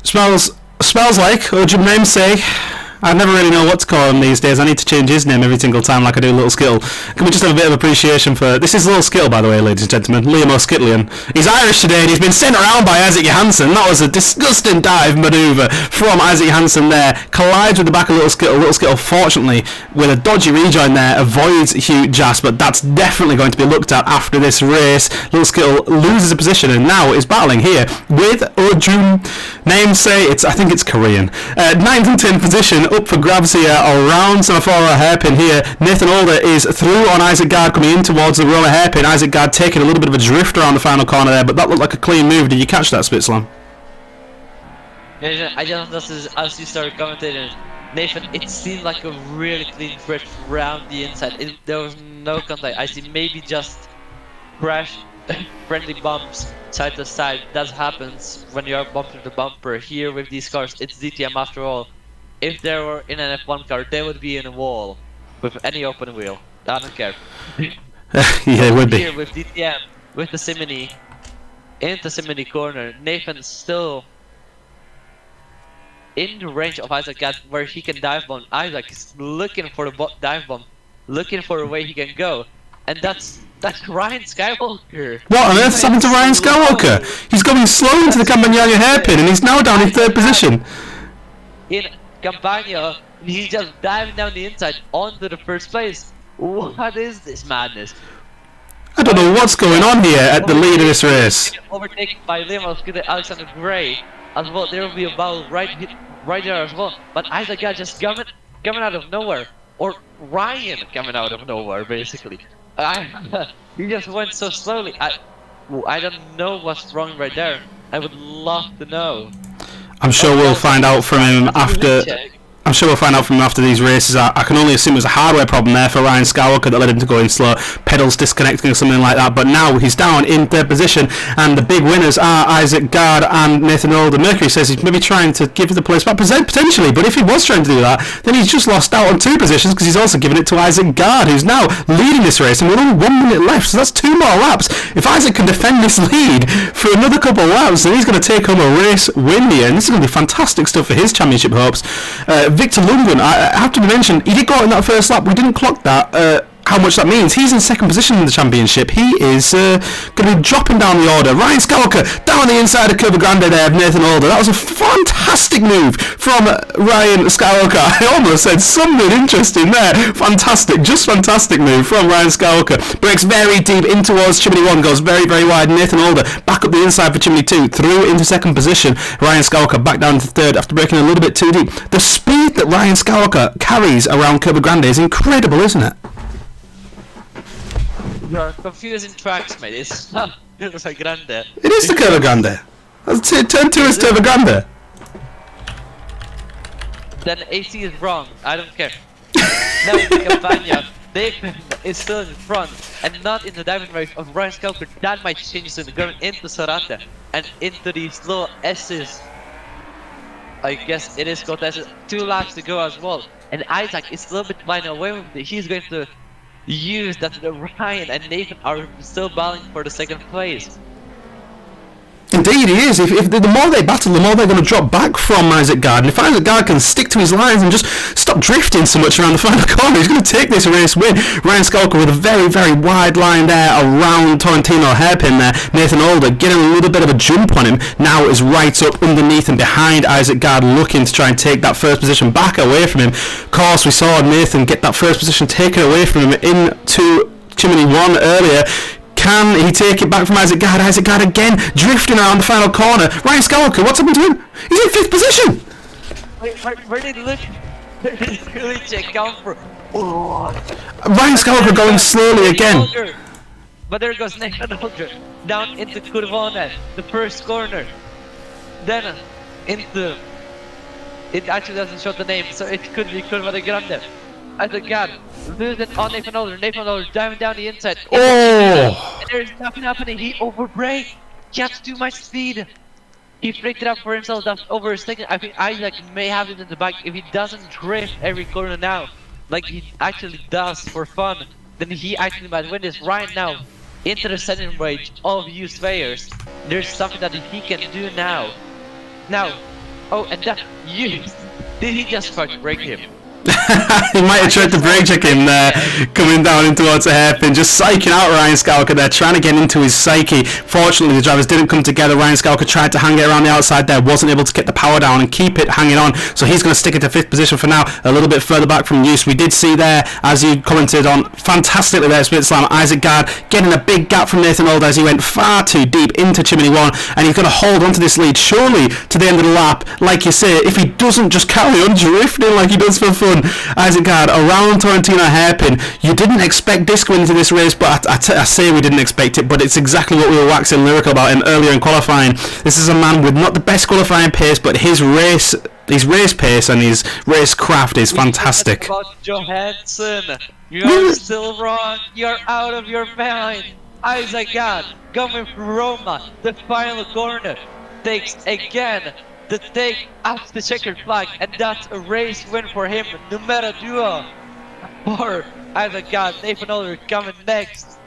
S1: Smells like, or would your name say? I never really know what to call him these days. I need to change his name every single time like I do Little Skittle. Can we just have a bit of appreciation for... This is Little Skittle, by the way, ladies and gentlemen. Liam O'Skitlian. He's Irish today and he's been sent around by Isaac Johansson. That was a disgusting dive manoeuvre from Isaac Johansson there. Collides with the back of Little Skittle. Little Skittle, fortunately, with a dodgy rejoin there, avoids Hugh Jas, but that's definitely going to be looked at after this race. Little Skittle loses a position and now is battling here with Ojun. Namesay, I think it's Korean. 9th and 10th position. Up for grabs here around Semaphore hairpin here. Nathan Alder is through on Isaac Gard coming in towards the Roma hairpin. Isaac Gard taking a little bit of a drift around the final corner there, but that looked like a clean move. Did you catch that, Spitslam?
S2: Yeah, I just noticed as you started commentating, Nathan, it seemed like a really clean drift around the inside. There was no contact. I see maybe just crash friendly bumps side to side. That happens when you are bumping the bumper. Here with these cars, it's DTM after all. If they were in an F1 car, they would be in a wall with any open wheel. I don't care.
S1: Yeah, it would be.
S2: Here with DTM, with the Simony, into Simony corner, Nathan's still in the range of Isaac Gad where he can dive bomb. Isaac is looking for the dive bomb, looking for a way he can go, and that's Ryan Skywalker.
S1: What on earth has happened to Ryan Skywalker? He's going slow into the Campagna hairpin and he's now down in 3rd position.
S2: In Campagna, he's just diving down the inside onto the 1st place. What is this madness?
S1: I don't know what's going on here at the lead of this race.
S2: Overtaken by Liam Alexander Gray as well. There will be a battle right there as well. But Isaac Gad just coming out of nowhere, or Ryan coming out of nowhere basically. He just went so slowly. I don't know what's wrong right there. I would love to know.
S1: I'm sure we'll find out from him after. I'm sure we'll find out from him after these races. I can only assume it was a hardware problem there for Ryan Skywalker that led him to go in slow, pedals disconnecting or something like that. But now he's down in 3rd position, and the big winners are Isaac Gard and Nathan Alder. Mercury says he's maybe trying to give the place back, potentially, but if he was trying to do that, then he's just lost out on 2 positions because he's also given it to Isaac Gard, who's now leading this race, and we're only 1 minute left, so that's 2 more laps. If Isaac can defend this lead for another couple of laps, then he's going to take home a race win here, and this is going to be fantastic stuff for his championship hopes. Victor Lundgren, I have to mention, he did go out in that first lap. We didn't clock that. How much that means. He's in 2nd position in the championship. He is going to be dropping down the order. Ryan Skywalker down the inside of Curva Grande there of Nathan Alder. That was a fantastic move from Ryan Skywalker. I almost said something interesting there. Fantastic, just fantastic move from Ryan Skywalker. Breaks very deep in towards Chimney 1, goes very, very wide. Nathan Alder back up the inside for Chimney 2, through into 2nd position. Ryan Skywalker back down to 3rd after breaking a little bit too deep. The speed that Ryan Skywalker carries around Curva Grande is incredible, isn't it?
S2: You're confusing tracks, mate. It's not Curva Grande.
S1: It is the Curva Grande. Turn 2 is Curva Grande.
S2: Then AC is wrong. I don't care. Now in the Campagna, Nathan is still in front and not in the diving race of Ryan Skywalker. That might change soon, going into Sorata and into these little S's. I guess it is called S's. 2 laps to go as well. And Isaac is a little bit flying away with it. He's going to use that Ryan and Nathan are still battling for the 2nd place.
S1: Indeed, he is. If the more they battle, the more they're going to drop back from Isaac Gard. And if Isaac Gard can stick to his lines and just stop drifting so much around the final corner, he's going to take this race win. Ryan Skywalker with a very, very wide line there around Torrentino hairpin there. Nathan Alder getting a little bit of a jump on him. Now is right up underneath and behind Isaac Gard, looking to try and take that 1st position back away from him. Of course, we saw Nathan get that 1st position taken away from him into Chimney 1 earlier. Can he take it back from Isaac Gard? Isaac Gard again drifting around the final corner. Ryan Skywalker, what's happened to him? He's in 5th position.
S2: Where did he look? Where did he really check out for?
S1: Ryan Skywalker going slowly again.
S2: But there goes Nathan Alder down into Curvone, the 1st corner. then into... It actually doesn't show the name, so it could be Kurva Grande. I said, God, losing on Nathan Older diving down the inside.
S1: Oh!
S2: And there's nothing happening, he overbraked. He has too much speed. He freaked it up for himself, that's overtaken. I think Isaac may have it in the back if he doesn't drift every corner now, like he actually does for fun, then he actually might win this right now. Into the second range of used players. There's something that he can do now. Now, oh, and that used. Did he just fucking break him?
S1: He might have tried to brake check him there, coming down in towards the hairpin, just psyching out Ryan Scalker there, trying to get into his psyche. Fortunately, the drivers didn't come together. Ryan Scalker tried to hang it around the outside there, wasn't able to get the power down and keep it hanging on, so he's going to stick it to 5th position for now, a little bit further back from use. We did see there, as you commented on fantastically there, Split Slam, Isaac Gard getting a big gap from Nathan Older as he went far too deep into Chimney 1, and he's going to hold on to this lead surely to the end of the lap. Like you say, if he doesn't just carry on drifting like he does for fun, Isaac Gard around Torrentino hairpin. You didn't expect Disco into this race, but I say we didn't expect it, but it's exactly what we were waxing lyrical about him earlier in qualifying. This is a man with not the best qualifying pace, but his race pace and his race craft is fantastic.
S2: About Johansson, you're still wrong. You're out of your mind. Isaac Gard coming from Roma, the final corner, takes again the take out the checkered flag, and that's a race win for him. Numero 2 for Isaac Gard. Nathan Older coming next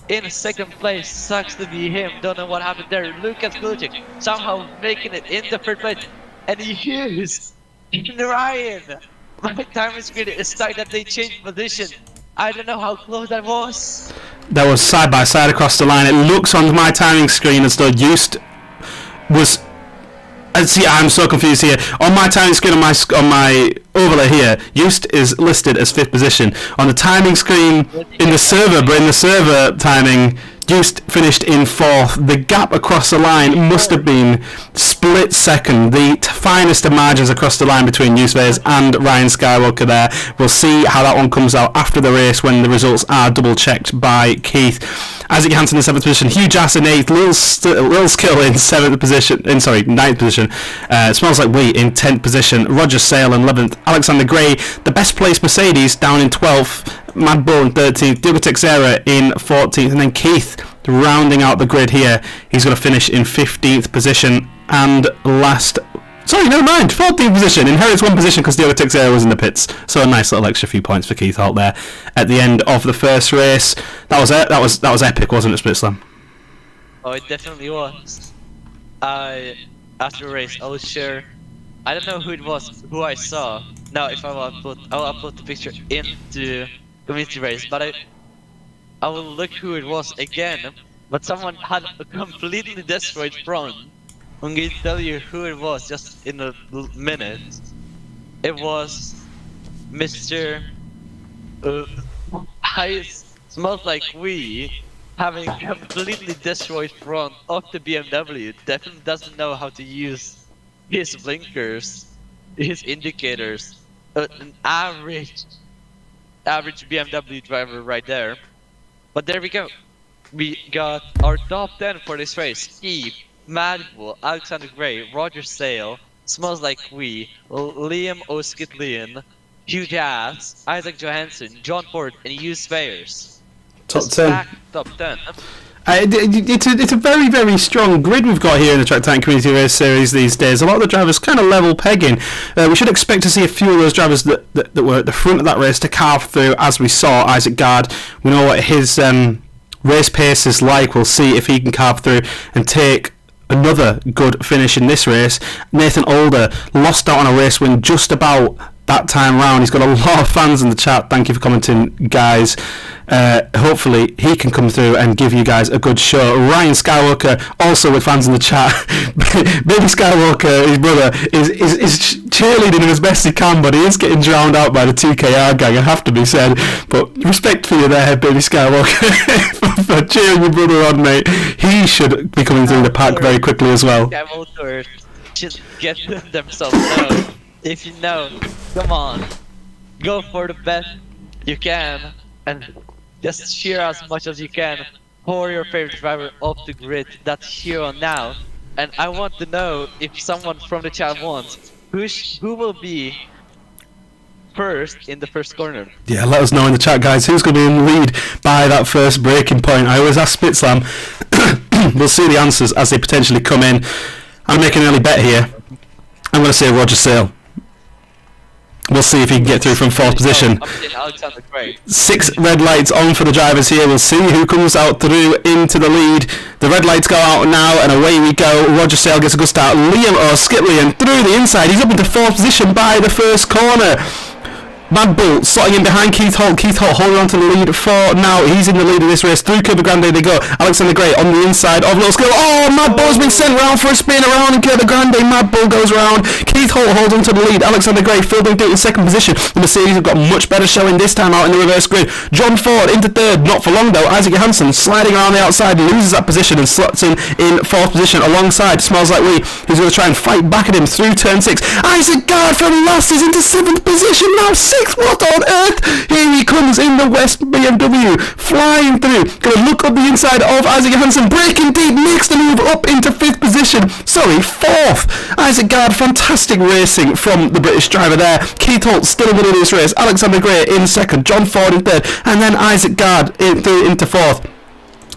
S2: in 2nd place. Sucks to be him. Don't know what happened there. Lucas Glucic somehow making it in the 3rd place, and Hughes and Ryan. My timing screen is stuck that they changed position. I don't know how close that was.
S1: That was side by side across the line. It looks on my timing screen as though Just was. See, I'm so confused here. On my timing screen, on my overlay here, Just is listed as 5th position. On the timing screen in the server timing, Just finished in 4th. The gap across the line must have been split second. The finest of margins across the line between Just and Ryan Skywalker there. We'll see how that one comes out after the race when the results are double checked by Keith. Isaac Johansson in 7th position, Hugh Jass in 8th, Lil Skill in 9th position, Smells Like Wheat in 10th position, Roger Sale in 11th, Alexander Gray, the best placed Mercedes down in 12th, Mad Bull in 13th, Diogo Teixeira in 14th, and then Keith rounding out the grid here. He's going to finish in 15th position, and never mind, 14th position, inherits 1 position because Diogo Teixeira was in the pits, so a nice little extra few points for Keith Holt there at the end of the first race. That was epic, wasn't it, Split Slam?
S2: Oh, it definitely was. After the race, I will share. I don't know who it was, who I saw. Now, if I'll upload the picture into community race, but I will look who it was again. But someone had a completely destroyed front. I'm going to tell you who it was just in a minute. It was Mr. Smells Like We having a completely destroyed front of the BMW. Definitely doesn't know how to use his blinkers, his indicators. An average BMW driver right there. But there we go. We got our top 10 for this race. Steve, Mad Bull, Alexander Gray, Roger Sale, Smells Like We, Liam O'Skidlean, Hugh Jass, Isaac Johansson, John Ford, and Hugh Sveirs.
S1: Top 10.
S2: Top 10.
S1: It's a very, very strong grid we've got here in the Track Time Community Race Series these days. A lot of the drivers kind of level pegging. We should expect to see a few of those drivers that were at the front of that race to carve through, as we saw Isaac Gard. We know what his race pace is like. We'll see if he can carve through and take another good finish in this race. Nathan Older lost out on a race win just about that time round. He's got a lot of fans in the chat. Thank you for commenting, guys. Hopefully he can come through and give you guys a good show. Ryan Skywalker also with fans in the chat. Baby Skywalker, his brother, is cheerleading as best he can, but he is getting drowned out by the 2KR gang, it have to be said. But respect for you there, Baby Skywalker, for cheering your brother on, mate. He should be coming through the pack very quickly as well.
S2: Skywalker should get themselves known. If you know, come on, go for the best you can, and just cheer as much as you can for your favorite driver off the grid. That's here on now. and I want to know if someone from the chat wants who will be first in the first corner.
S1: Yeah, let us know in the chat, guys, who's going to be in the lead by that first breaking point. I always ask Spitslam. We'll see the answers as they potentially come in. I'm making an early bet here. I'm going to say Roger Sale. We'll see if he can get through from fourth position.
S2: Alexander Gray.
S1: 6 red lights on for the drivers here. We'll see who comes out through into the lead. The red lights go out now, and away we go. Roger Sale gets a good start. Liam O'Skitlian through the inside. He's up into fourth position by the first corner. Mad Bull slotting in behind Keith Holt. Keith Holt holding on to the lead for now. He's in the lead of this race. Through Curva Grande they go. Alexander Gray on the inside of Little Skill. Oh, Mad Bull's been sent round for a spin around in Curva Grande. Mad Bull goes round. Keith Holt holds on to the lead. Alexander Gray fielding through in second position. The Mercedes have got much better showing this time out in the reverse grid. John Ford into third. Not for long though. Isaac Johansson sliding around the outside. Loses that position and slots in fourth position alongside Smells Like We, who's going to try and fight back at him through turn 6. Isaac Gard from last is into 7th position now. 6th. What on earth? Here he comes in the West BMW, flying through. Gonna look up the inside of Isaac Johansson, breaking deep, makes the move up into 5th position. Sorry, 4th. Isaac Gard, fantastic racing from the British driver there. Keith Holt still in the lead of this race. Alexander Gray in 2nd, John Ford in 3rd, and then Isaac Gard into 4th.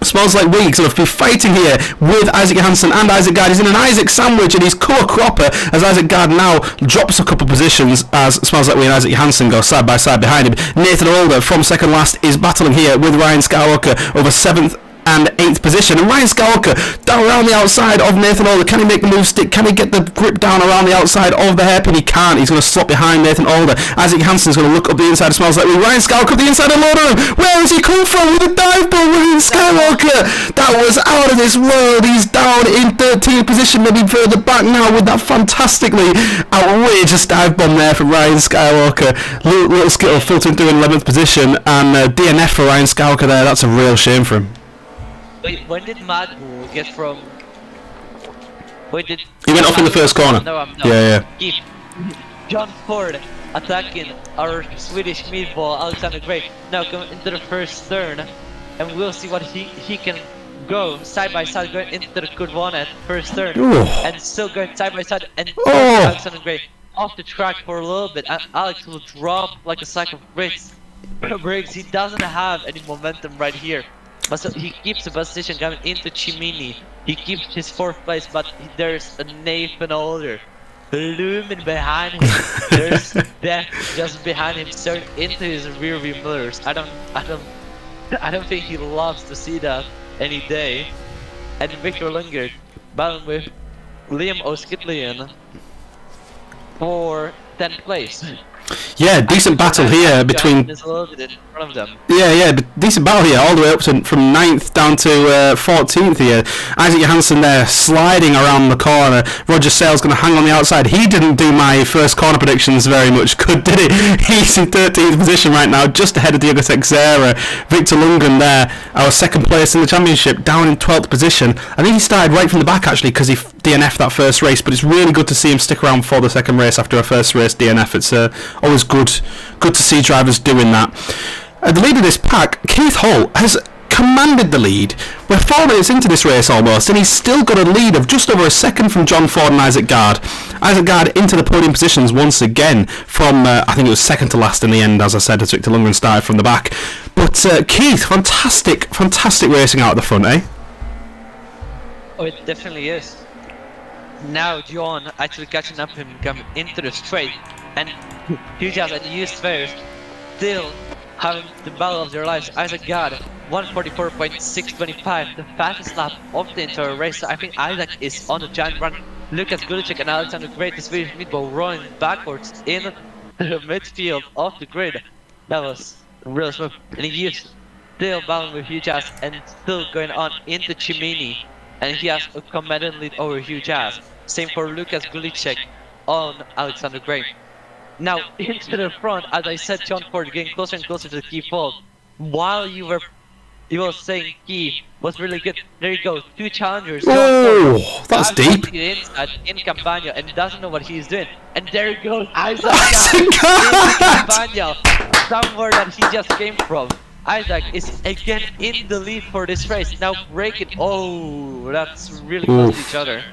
S1: Smells Like We sort of be fighting here with Isaac Johansson and Isaac Gard. He's in an Isaac sandwich and he's co-cropper as Isaac Gard now drops a couple positions as Smells Like We and Isaac Johansson go side by side behind him. Nathan Older from second last is battling here with Ryan Skywalker over 7th and 8th position, and Ryan Skywalker down around the outside of Nathan Older. Can he make the move stick? Can he get the grip down around the outside of the hairpin? He can't. He's going to slot behind Nathan Older. Isaac Johansson's going to look up the inside of Smells Like We. Ryan Skywalker up the inside of Loder. Where has he come from with a dive bomb? Ryan Skywalker, that was out of this world. He's down in 13th position, maybe further back now with that fantastically outrageous dive bomb there from Ryan Skywalker. Little Skittle filtering through in 11th position, and DNF for Ryan Skywalker there. That's a real shame for him.
S2: Wait, when did Mad Bull get from...
S1: He went off in the first corner.
S2: No.
S1: Yeah.
S2: Keep John Ford attacking our Swedish meatball, Alexander Gray. Now going into the first turn, and we'll see what he can go side by side going into the Curva 1 at first turn.
S1: Ooh.
S2: And still going side by side, and Alexander Gray off the track for a little bit, and Alex will drop like a sack of bricks. He doesn't have any momentum right here. But so he keeps the position coming into Chimini. He keeps his 4th place, but there's a Nathan Older looming behind him. There's Death just behind him, staring into his rearview mirrors. I don't think he loves to see that any day. And Victor Lundgaard battling with Liam O'Skitlian for 10th place.
S1: Yeah, decent battle here between... but decent battle here, all the way up from 9th down to 14th here. Isaac Johansson there, sliding around the corner. Roger Sale's going to hang on the outside. He didn't do my first corner predictions very much good, did he? He's in 13th position right now, just ahead of Diego Texera. Victor Lundgren there, our 2nd place in the championship, down in 12th position. I think he started right from the back actually, because he DNF'd that first race, but it's really good to see him stick around for the 2nd race after a first race DNF. It's always good to see drivers doing that. The lead of this pack, Keith Holt, has commanded the lead. We're 4 minutes into this race almost, and he's still got a lead of just over a second from John Ford and Isaac Gard. Isaac Gard into the podium positions once again from, I think it was 2nd to last in the end, as I said, as Victor Lundgren started from the back. But Keith, fantastic racing out at the front, eh?
S2: Oh, it definitely is. Now John actually catching up him coming into the straight, and Huge House and used Fairs still having the battle of their lives. Isaac Gard 144.625, the fastest lap of the entire race. So I think Isaac is on a giant run. Lucas Gulicek and Alexander Gray, the Swedish meatball, rolling backwards in the midfield of the grid. That was real smooth. And he used still battling with Huge Ass and still going on into Chimini. And he has a commanding lead over Huge Ass. Same for Lucas Gulicek on Alexander Gray. Now into the front, as I said, John Ford getting closer and closer to the key fault. While you were saying key was really good. There you go, 2 challengers.
S1: Oh, that's deep.
S2: In Campania and doesn't know what he's doing. And there you go, Isaac in Campania, somewhere that he just came from. Isaac is again in the lead for this race. Now break it. Oh, that's really close to each other.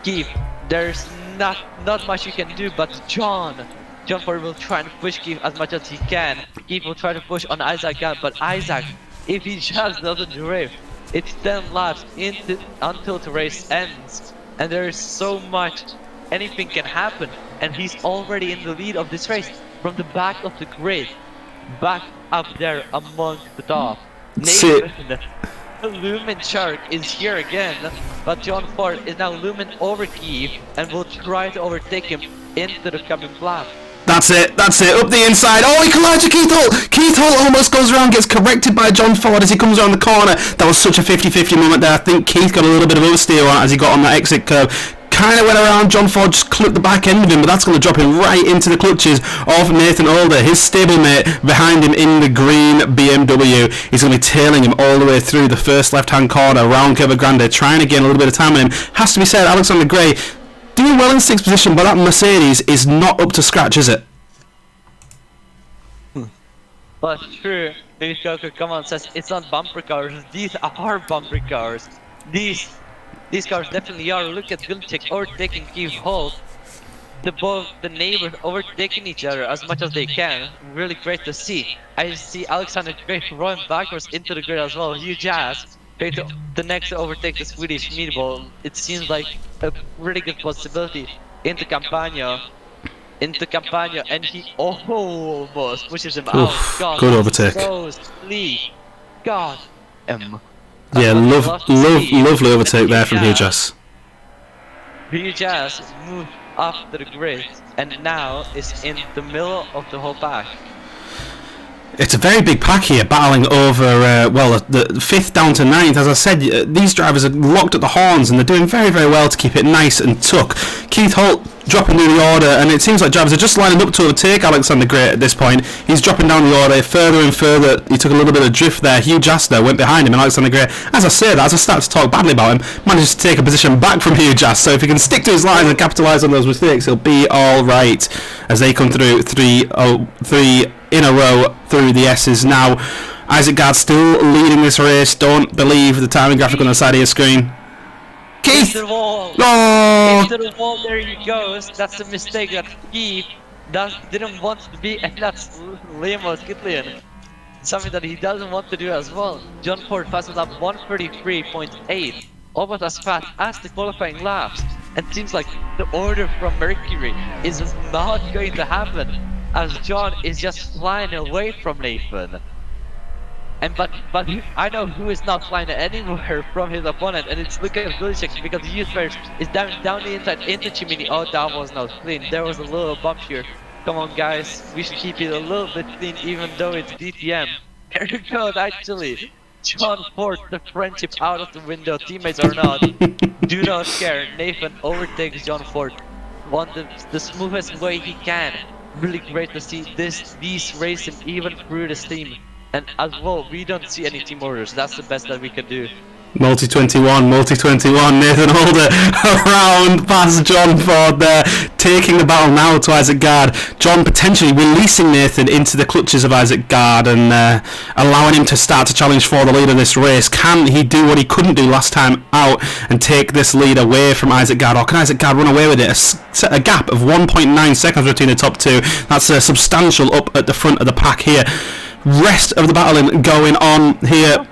S2: Keith, there's not much you can do, but John Ford will try and push Keith as much as he can. Keith will try to push on Isaac Gad, but Isaac, if he just doesn't drift, it's 10 laps until the race ends, and there is so much anything can happen, and he's already in the lead of this race from the back of the grid, back up there among the top. Nathan, the Lumen Shark is here again, but John Ford is now Lumen over Keith and will try to overtake him into the coming lap.
S1: That's it, up the inside. Oh, he collides with Keith Holt. Keith Holt almost goes around, gets corrected by John Ford as he comes around the corner. That was such a 50-50 moment there. I think Keith got a little bit of oversteer on it as he got on that exit curve. Kind of went around, John Ford just clipped the back end of him, but that's going to drop him right into the clutches of Nathan Alder, his stablemate behind him in the green BMW. He's going to be tailing him all the way through the first left-hand corner around Curva Grande, trying to gain a little bit of time on him. Has to be said, Alexander Gray doing well in 6th position, but that Mercedes is not up to scratch, is it?
S2: But true, David Coker, come on, says it's not bumper cars. These are bumper cars. These cars definitely are. Look at Vilcek overtaking Keith Holt. Both the neighbors overtaking each other as much as they can. Really great to see. I see Alexander Gray running backwards into the grid as well. Huge ass. Trying to the next to overtake the Swedish meatball. It seems like a really good possibility into Campagna, and he almost pushes him out. God,
S1: good overtake.
S2: So sleek. God.
S1: Yeah, lovely overtake there from Hujas.
S2: Hujas moved up to the grid and now is in the middle of the whole pack.
S1: It's a very big pack here, battling over, the 5th down to 9th. As I said, these drivers are locked at the horns and they're doing very, very well to keep it nice and tuck. Keith Holt dropping through the order, and it seems like drivers are just lining up to overtake Alexander Gray at this point. He's dropping down the order further and further. He took a little bit of drift there. Hugh Jaster went behind him, and Alexander Gray, as I say that, as I start to talk badly about him, manages to take a position back from Hugh Jaster. So if he can stick to his line and capitalise on those mistakes, he'll be alright as they come through 3 in a row through the S's now. Isaac Gard still leading this race. Don't believe the timing graphic on the side of your screen. Keith!
S2: Into the wall!
S1: Oh!
S2: Into the wall, there he goes. That's the mistake that Keith didn't want to be, and that's Liam Skitlian. Something that he doesn't want to do as well. John Ford passes up 133.8, almost as fast as the qualifying laps. And it seems like the order from Mercury is not going to happen, as John is just flying away from Nathan. But I know who is not flying anywhere from his opponent, and it's Lukas Vilcek, because the youth first is down the inside into Chimini. Oh, that was not clean. There was a little bump here. Come on, guys, we should keep it a little bit clean, even though it's DTM. There you go, actually. John Ford, the friendship out of the window, teammates or not, do not care. Nathan overtakes John Ford on the smoothest way he can. Really great to see these racing even through the steam. And as well, we don't see any team orders. That's the best that we can do.
S1: Multi-21, Nathan Holder around past John Ford there, taking the battle now to Isaac Gard. John potentially releasing Nathan into the clutches of Isaac Gard and allowing him to start to challenge for the lead of this race. Can he do what he couldn't do last time out and take this lead away from Isaac Gard, or can Isaac Gard run away with it? A gap of 1.9 seconds between the top two. That's a substantial up at the front of the pack here. Rest of the battling going on here.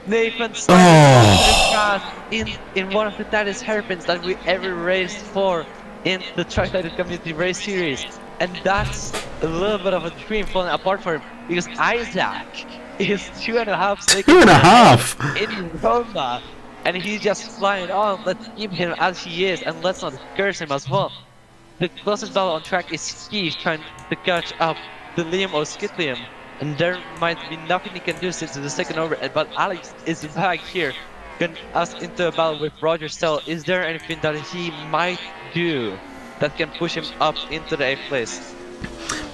S2: Nathan in one of the tightest hairpins that we ever raced for in the Tri-Titan Community Race Series. And that's a little bit of a dream falling apart for him, because Isaac is 2.5 seconds
S1: 2.5
S2: in Roma, and he's just flying on. Let's keep him as he is, and let's not curse him as well. The closest battle on track is Keith trying to catch up to Liam Skitlian. And there might be nothing he can do since it's the second over, but Alex is back here. Can us into a battle with Roger Stell. Is there anything that he might do that can push him up into the 8th place?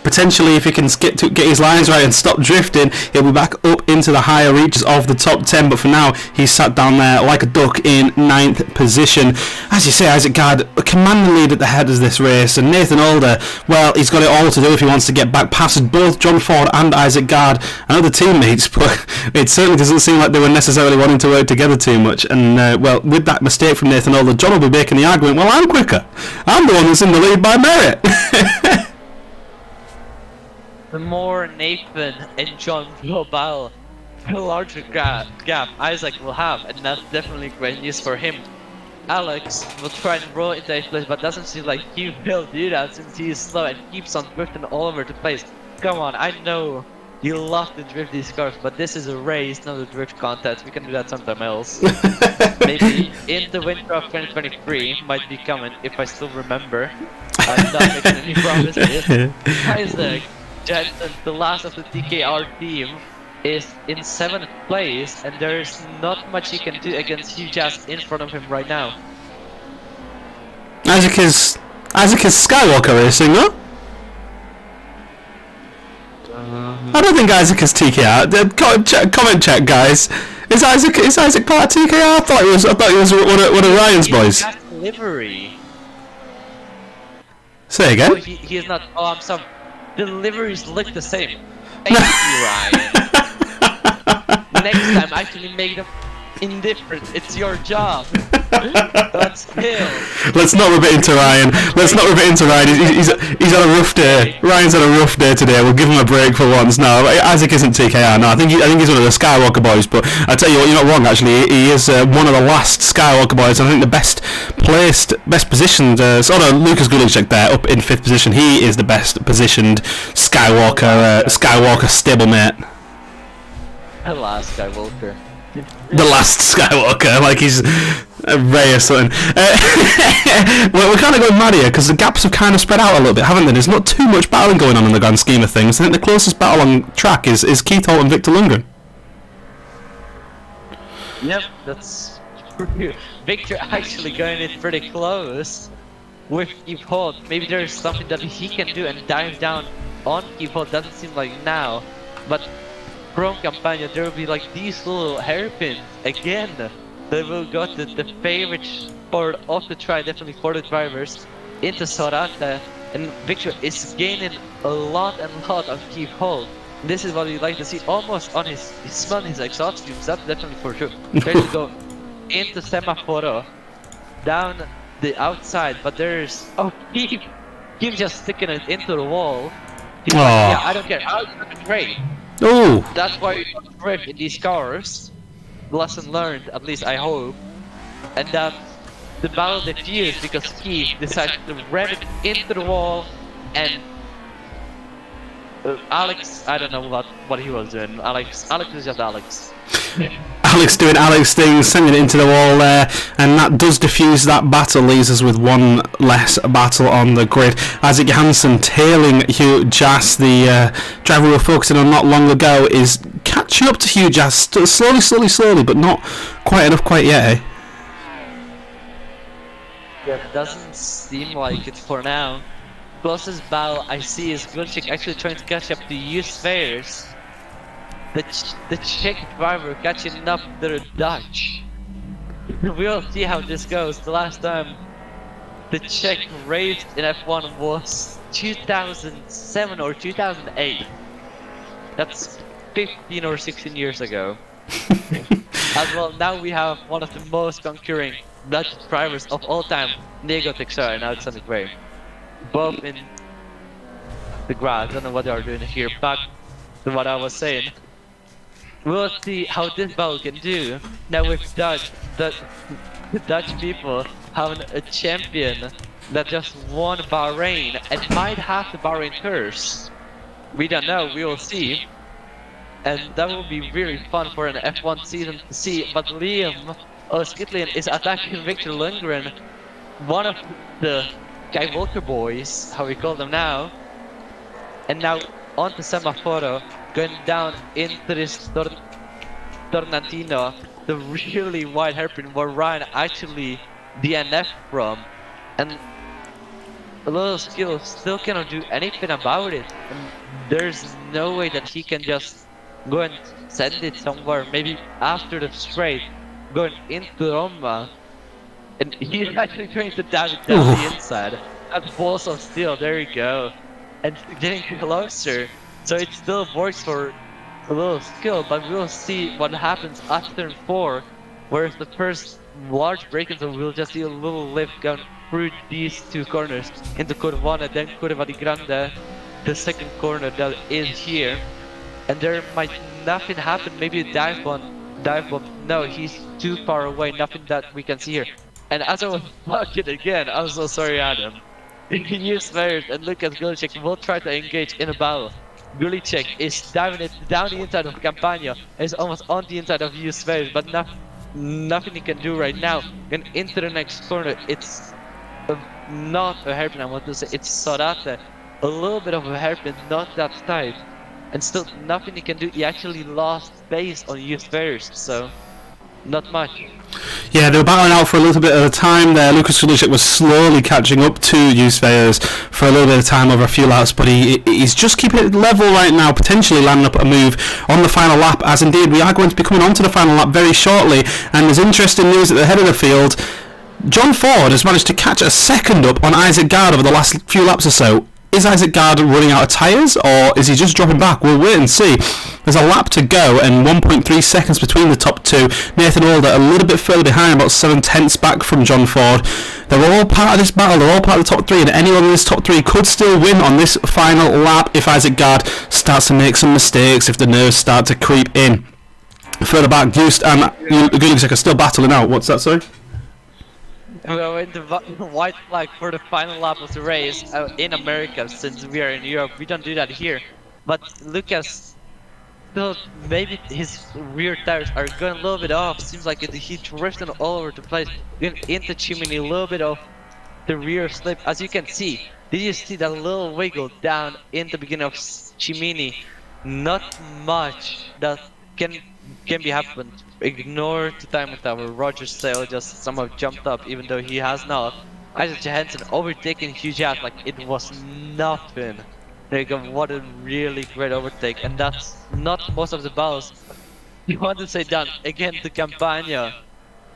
S1: Potentially, if he can get his lines right and stop drifting, he'll be back up into the higher reaches of the top 10. But for now, he's sat down there like a duck in 9th position. As you say, Isaac Gard command the lead at the head of this race, and Nathan Alder, well, he's got it all to do if he wants to get back past both John Ford and Isaac Gard and other teammates. But it certainly doesn't seem like they were necessarily wanting to work together too much. And well, with that mistake from Nathan Alder, John will be making the argument, well, I'm quicker. I'm the one that's in the lead by merit.
S2: The more Nathan and John go battle, the larger gap Isaac will have, and that's definitely great news for him. Alex will try and roll into 8th place, but doesn't seem like he will do that since he is slow and keeps on drifting all over the place. Come on, I know you love to drift these cars, but this is a race, not a drift contest. We can do that sometime else. Maybe in the winter of 2023 might be coming, if I still remember. I'm not making any promises. Isaac Jensen, the last of the TKR team, is in 7th place, and there's not much he can do against Hugh Jazz in front of him right now.
S1: Isaac is Skywalker racing, no? I don't think Isaac is TKR. Comment check, guys. Is Isaac part of TKR? I thought he was one of Ryan's boys.
S2: That's livery.
S1: Say again.
S2: Oh, he is not. Oh, I'm sorry. The liveries look the same. Thank you, Ryan. Next time, actually make them indifferent. It's your job. That's him.
S1: Let's not rub it into Ryan. He's had a rough day. Ryan's had a rough day today. We'll give him a break for once. No, Isaac isn't TKR. No, I think he's one of the Skywalker boys. But I tell you what, you're not wrong. Actually, he is one of the last Skywalker boys. I think the best positioned. Sort of Lucas Gulicek there, up in 5th position. He is the best positioned Skywalker stablemate.
S2: The last Skywalker.
S1: The last Skywalker, like he's a Ray or something. We're kind of going mad here because the gaps have kind of spread out a little bit, haven't they? There's not too much battling going on in the grand scheme of things. I think the closest battle on track is Keith Holt and Victor Lundgren.
S2: Yep, that's true. Victor actually going in pretty close with Keith Holt. Maybe there's something that he can do and dive down on Keith Holt. Doesn't seem like now, but from Campania there will be like these little hairpins again. They will go to the favorite sport of the try, definitely for the drivers, into Sorata, and Victor is gaining a lot on Keith Holt. This is what we like to see, almost on his exhaust fumes. That's definitely for sure. Trying to go into Semaforo, down the outside, but there's Keith just sticking it into the wall. He's like, yeah, I don't care. I'll trade.
S1: Oh,
S2: That's why we don't drift in these cars. Lesson learned, at least I hope. And that the battle diffused because Keith decided to rev it into the wall, and Alex, I don't know what he was doing. Alex is just Alex.
S1: Alex doing Alex things, sending it into the wall there, and that does diffuse that battle, leaves us with one less battle on the grid. Isaac Hansen tailing Hugh Jass, the driver we were focusing on not long ago, is catching up to Hugh Jass, slowly, but not quite enough quite yet, eh?
S2: It doesn't seem like it for now. Closest battle I see is Gunchik actually trying to catch up to Hugh Spheres. The Czech driver catching up the Dutch. We'll see how this goes. The last time the Czech raced in F1 was 2007 or 2008. That's 15 or 16 years ago. As well, now we have one of the most concurring Dutch drivers of all time, Nego Texera and Alexander Gray. Both in the grass. I don't know what they are doing here. Back to what I was saying. We'll see how this battle can do. Now with the Dutch people having a champion that just won Bahrain and might have the Bahrain curse. We don't know, we will see. And that will be really fun for an F1 season to see. But Liam Skitlian is attacking Victor Lundgren, one of the Guy Walker boys, how we call them now. And now on to Semaforo, going down into this Tornantino, the really wide hairpin where Ryan actually DNF from. And a little skill still cannot do anything about it. And there's no way that he can just go and send it somewhere, maybe after the straight, going into Roma. And he's actually trying to dive it down the inside. That's balls of steel, there you go. And getting closer. So it still works for a little skill, but we'll see what happens at turn 4. Whereas the first large break-in zone, we'll just see a little lift going through these two corners into Curva and then Curva di Grande, the second corner that is here. And there might nothing happen, maybe a dive bomb. No, he's too far away, nothing that we can see here. And as I was talking again, I'm so sorry, Adam. Use Fairs and Lucas Gulicek will try to engage in a battle. Gulicek is diving it down the inside of Campania, is almost on the inside of Use Fairs, but nothing he can do right now. And into the next corner, it's not a hairpin, I want to say, it's Sorate. A little bit of a hairpin, not that tight. And still nothing he can do. He actually lost space on Use Fairs, so not much.
S1: Yeah, they were battling out for a little bit at a time there. Lucas Gulicek was slowly catching up to Usveas for a little bit of time over a few laps, but he's just keeping it level right now, potentially landing up a move on the final lap, as indeed we are going to be coming on to the final lap very shortly. And there's interesting news at the head of the field. John Ford has managed to catch a second up on Isaac Gard over the last few laps or so. Is Isaac Gard running out of tyres, or is he just dropping back? We'll wait and see. There's a lap to go and 1.3 seconds between the top two. Nathan Older a little bit further behind, about 7/10 back from John Ford. They're all part of this battle, they're all part of the top three, and anyone in this top three could still win on this final lap if Isaac Gard starts to make some mistakes, if the nerves start to creep in. Further back, Gust and Gulicek are still battling out. What's that, sorry?
S2: Well, in the white flag for the final lap of the race in America, since we are in Europe, we don't do that here. But Lucas, still, maybe his rear tires are going a little bit off. Seems like he drifted all over the place, going into Chimney, a little bit of the rear slip. As you can see, did you see that little wiggle down in the beginning of Chimney? Not much that can be happened. Ignore the timing tower. Roger Sale just somehow jumped up, even though he has not. Isaac Johansson overtaking Hugh Jack like it was nothing. Like, what a really great overtake, and that's not most of the battles you want to say done. Again to Campania.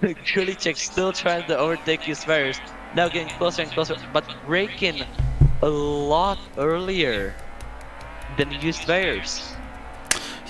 S2: Gulicek still trying to overtake his Fairs, now getting closer and closer, but braking a lot earlier than used Fairs.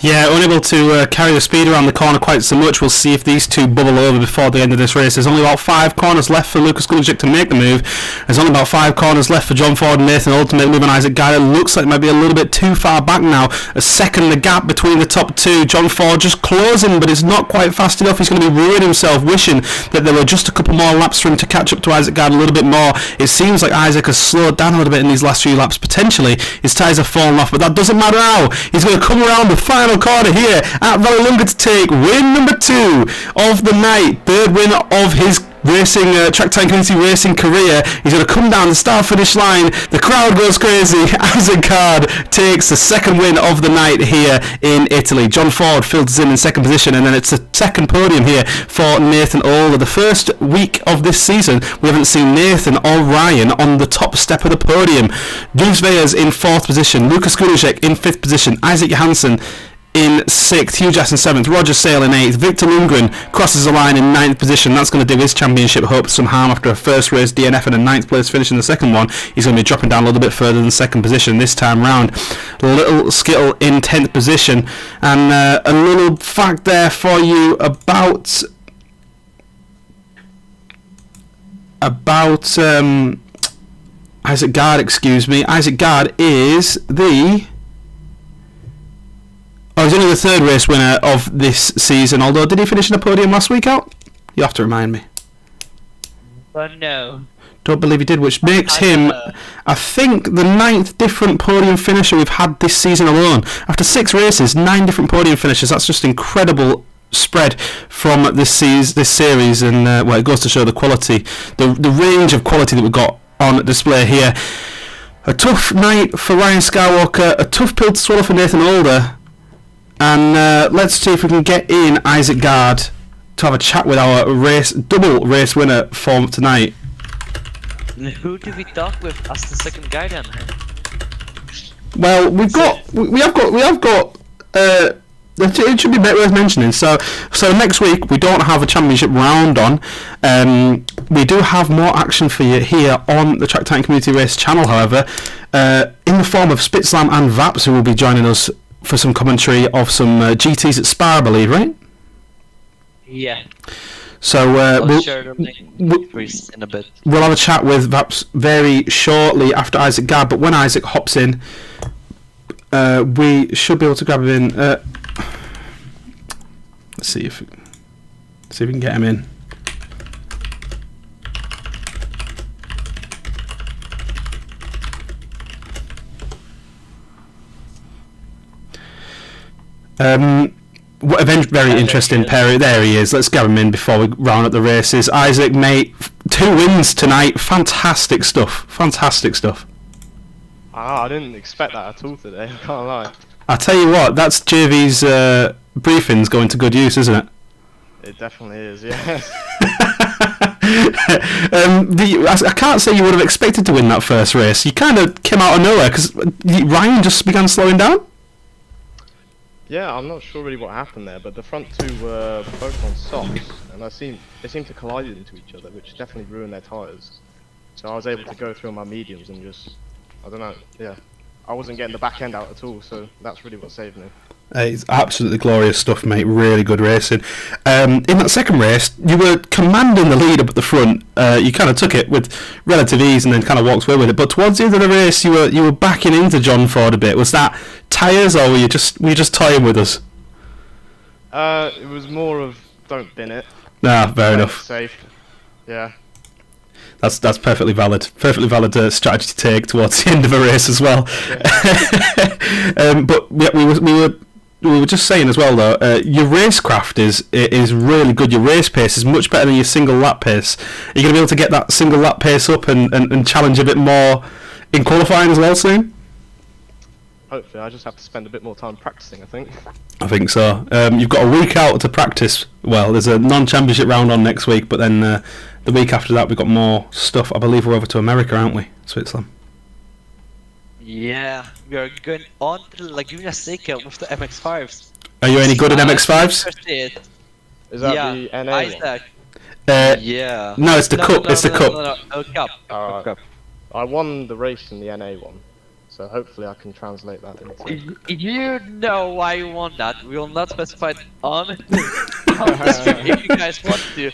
S1: Yeah, unable to carry the speed around the corner quite so much. We'll see if these two bubble over before the end of this race. There's only about 5 corners left for Lucas Gulicek to make the move. There's only about 5 corners left for John Ford and Nathan Old to make the move on Isaac Gard. It looks like it might be a little bit too far back now. A second the gap between the top two. John Ford just closing, but it's not quite fast enough. He's going to be ruining himself, wishing that there were just a couple more laps for him to catch up to Isaac Gard a little bit more. It seems like Isaac has slowed down a little bit in these last few laps. Potentially his tyres have fallen off, but that doesn't matter now. He's going to come around the final corner here at Vallelunga to take win number 2 of the night, 3rd win of his racing track time community racing career. He's going to come down the start finish line. The crowd goes crazy. Isaac Gard takes the 2nd win of the night here in Italy. John Ford filters in 2nd position, and then it's a 2nd podium here for Nathan Older. The first week of this season we haven't seen Nathan or Ryan on the top step of the podium. Guus Veyers in 4th position, Lucas Gulicek in 5th position, Isaac Johansson in 6th, Hugh Jackson 7th, Roger Sale in 8th, Victor Lundgren crosses the line in 9th position. That's going to do his championship hopes some harm after a first race DNF and a 9th place finish in the second one. He's going to be dropping down a little bit further than 2nd position this time round. Little Skittle in 10th position. And a little fact there for you about Isaac Gard, excuse me. Isaac Gard is the... he's only the 3rd race winner of this season, although did he finish in a podium last week out? You have to remind me.
S2: But no.
S1: Don't believe he did, which makes him, I think, the 9th different podium finisher we've had this season alone. After 6 races, 9 different podium finishes. That's just incredible spread from this series, and well, it goes to show the quality, the range of quality that we've got on display here. A tough night for Ryan Skywalker, a tough pill to swallow for Nathan Older. And let's see if we can get in Isaac Gard to have a chat with our double race winner for tonight.
S2: And who do we talk with as the second guy then?
S1: Well, we have got. It should be worth mentioning. So next week we don't have a championship round on. We do have more action for you here on the Track Time Community Race channel. However, in the form of Spitslam and Vaps, who will be joining us for some commentary of some GTs at Spa, I believe, right?
S2: Yeah.
S1: So
S2: I'll share them in a bit.
S1: We'll have a chat with Vaps very shortly after Isaac Gabb. But when Isaac hops in, we should be able to grab him in. Let's see if we can get him in. What event? Very interesting pair. There he is. Let's get him in before we round up the races. Isaac, mate, 2 wins tonight. Fantastic stuff.
S3: I didn't expect that at all today. I can't lie.
S1: I tell you what, that's JV's briefings going to good use, isn't it?
S3: It definitely is. Yes.
S1: I can't say you would have expected to win that first race. You kind of came out of nowhere because Ryan just began slowing down.
S3: Yeah, I'm not sure really what happened there, but the front two were both on softs, and they seemed to collide into each other, which definitely ruined their tyres. So I was able to go through my mediums and just, I don't know, yeah. I wasn't getting the back end out at all, so that's really what saved me.
S1: It's absolutely glorious stuff, mate. Really good racing. In that second race, you were commanding the lead up at the front. You kind of took it with relative ease and then kind of walked away with it. But towards the end of the race, you were backing into John Ford a bit. Was that tyres, or were you just toying with us?
S3: It was more of don't bin it.
S1: Nah, fair enough.
S3: Safe. Yeah.
S1: That's perfectly valid. Strategy to take towards the end of a race as well.
S3: Yeah.
S1: But yeah, we were just saying as well though. Your racecraft is really good. Your race pace is much better than your single lap pace. Are you going to be able to get that single lap pace up and challenge a bit more in qualifying as well soon?
S3: Hopefully, I just have to spend a bit more time practicing, I think.
S1: I think so. You've got a week out to practice. Well, there's a non-championship round on next week, but then the week after that we've got more stuff. I believe we're over to America, aren't we, Switzerland?
S2: Yeah, we are going on to Laguna Seca with the MX-5s.
S1: Are you any good at MX-5s?
S3: Is that the NA
S2: Isaac.
S3: one?
S2: Yeah.
S1: No, it's the cup. It's the cup.
S2: No, cup.
S3: Cup. I won the race in the NA one, so hopefully I can translate that into...
S2: You know why you won that. We will not specify it on the stream. If you guys want to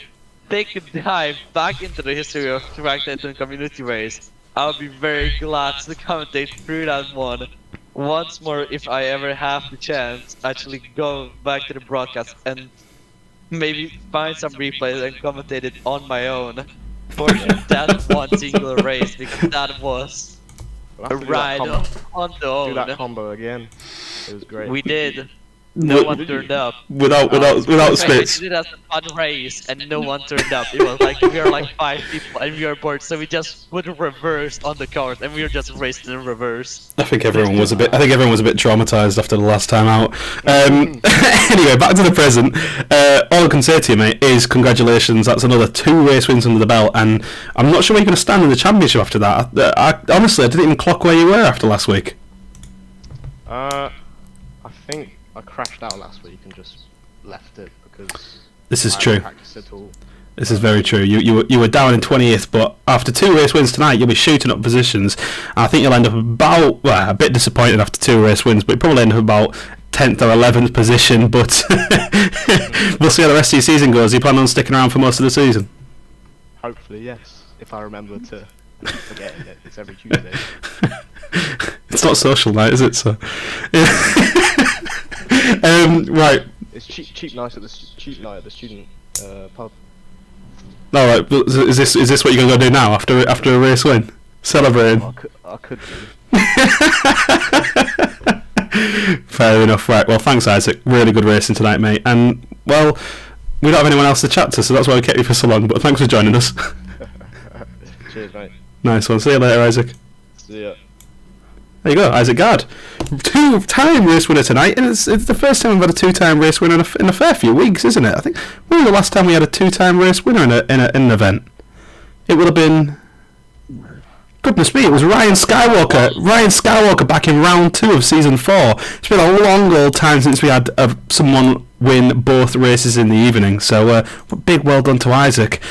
S2: take a dive back into the history of Track Titan Community Race, I'll be very glad to commentate through that one once more if I ever have the chance. Actually go back to the broadcast and maybe find some replays and commentate it on my own for that one single race, because that was a ride on the own.
S3: Do that combo again. It was great.
S2: We did. No one turned up.
S1: Without Spitz.
S2: We did it as a fun race and no one turned up. It was like we were like 5 people and we were bored, so we just would reverse on the cars and we were just racing in reverse.
S1: I think everyone was a bit traumatized after the last time out. Anyway, back to the present. All I can say to you, mate, is congratulations. That's another 2 race wins under the belt, and I'm not sure where you're going to stand in the championship after that. Honestly, I didn't even clock where you were after last week.
S3: I think I crashed out last week and just left it because
S1: this is
S3: I
S1: true.
S3: hadn't practiced at all.
S1: This is very true. You were down in 20th, but after 2 race wins tonight, you'll be shooting up positions. I think you'll end up about, well, a bit disappointed after 2 race wins, but you'll probably end up about 10th or 11th position. But we'll see how the rest of your season goes. You plan on sticking around for most of the season?
S3: Hopefully, yes. If I remember to forget it, it's every Tuesday.
S1: It's not social night, is it? So, right.
S3: It's cheap night at the student pub.
S1: All right. But is this what you're gonna go do now after a race win? Celebrating.
S3: I could do.
S1: Fair enough. Right. Well, thanks, Isaac. Really good racing tonight, mate. And well, we don't have anyone else to chat to, so that's why we kept you for so long. But thanks for joining us.
S3: Cheers, mate.
S1: Nice one. See you later, Isaac.
S3: See ya.
S1: There you go, Isaac Gard. 2-time race winner tonight, and it's the first time we've had a 2-time race winner in a fair few weeks, isn't it? I think when was the last time we had a 2-time race winner in an event? It would have been Goodness me, it was Ryan Skywalker. Ryan Skywalker back in round 2 of season 4. It's been a long old time since we had someone win both races in the evening. So big well done to Isaac.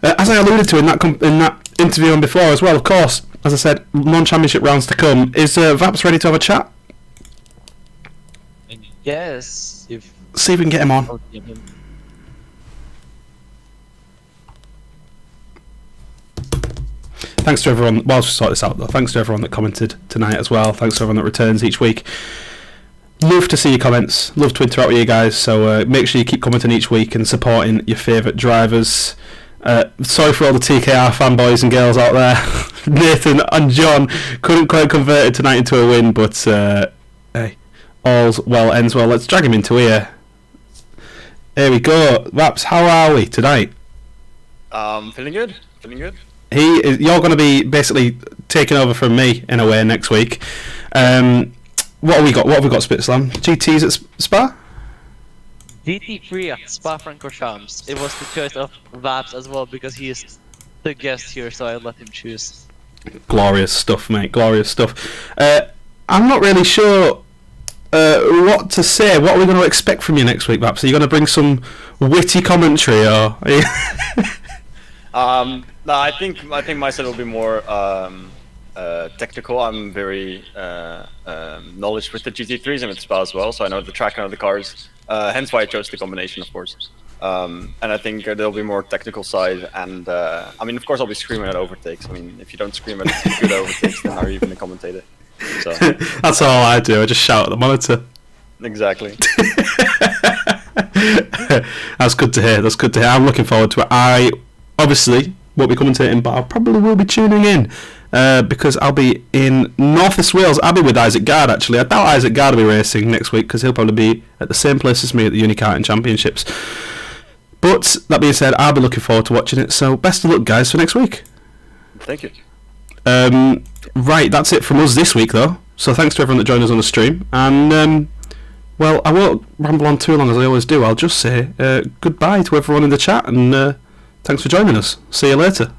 S1: As I alluded to in that interview on before as well, of course, as I said, non-championship rounds to come. Is Vaps ready to have a chat?
S2: Yes.
S1: See if we can get him on. Thanks to everyone, whilst we sort this out though, thanks to everyone that commented tonight as well. Thanks to everyone that returns each week. Love to see your comments, love to interact with you guys, so make sure you keep commenting each week and supporting your favourite drivers. Sorry for all the TKR fanboys and girls out there. Nathan and John couldn't quite convert it tonight into a win, but hey, all's well ends well. Let's drag him into here. Here we go. Raps, how are we tonight?
S4: Feeling good.
S1: You're going to be basically taking over from me in a way next week. What have we got? Spitslam? GTs at Spa?
S2: GT3 at Spa-Francorchamps. It was the choice of Vaps as well because he is the guest here, so I let him choose.
S1: Glorious stuff, mate. Glorious stuff. I'm not really sure what to say. What are we going to expect from you next week, Vaps? Are you going to bring some witty commentary, or?
S4: No, I think my set will be more technical. I'm very knowledge with the GT3s and with Spa as well, so I know the track, I know the cars. Hence why I chose the combination, of course. And I think there'll be more technical side, and I mean, of course, I'll be screaming at overtakes. I mean, if you don't scream at good overtakes, then are you even a commentator? So
S1: that's all I do. I just shout at the monitor.
S4: Exactly.
S1: That's good to hear. I'm looking forward to it. I obviously won't be commentating, but I probably will be tuning in because I'll be in North East Wales. I'll be with Isaac Gard, actually. I doubt Isaac Gard will be racing next week because he'll probably be at the same place as me at the Unikarting Championships. But that being said, I'll be looking forward to watching it. So best of luck, guys, for next week.
S4: Thank you.
S1: Right, that's it from us this week, though. So thanks to everyone that joined us on the stream. And, well, I won't ramble on too long as I always do. I'll just say goodbye to everyone in the chat and thanks for joining us. See you later.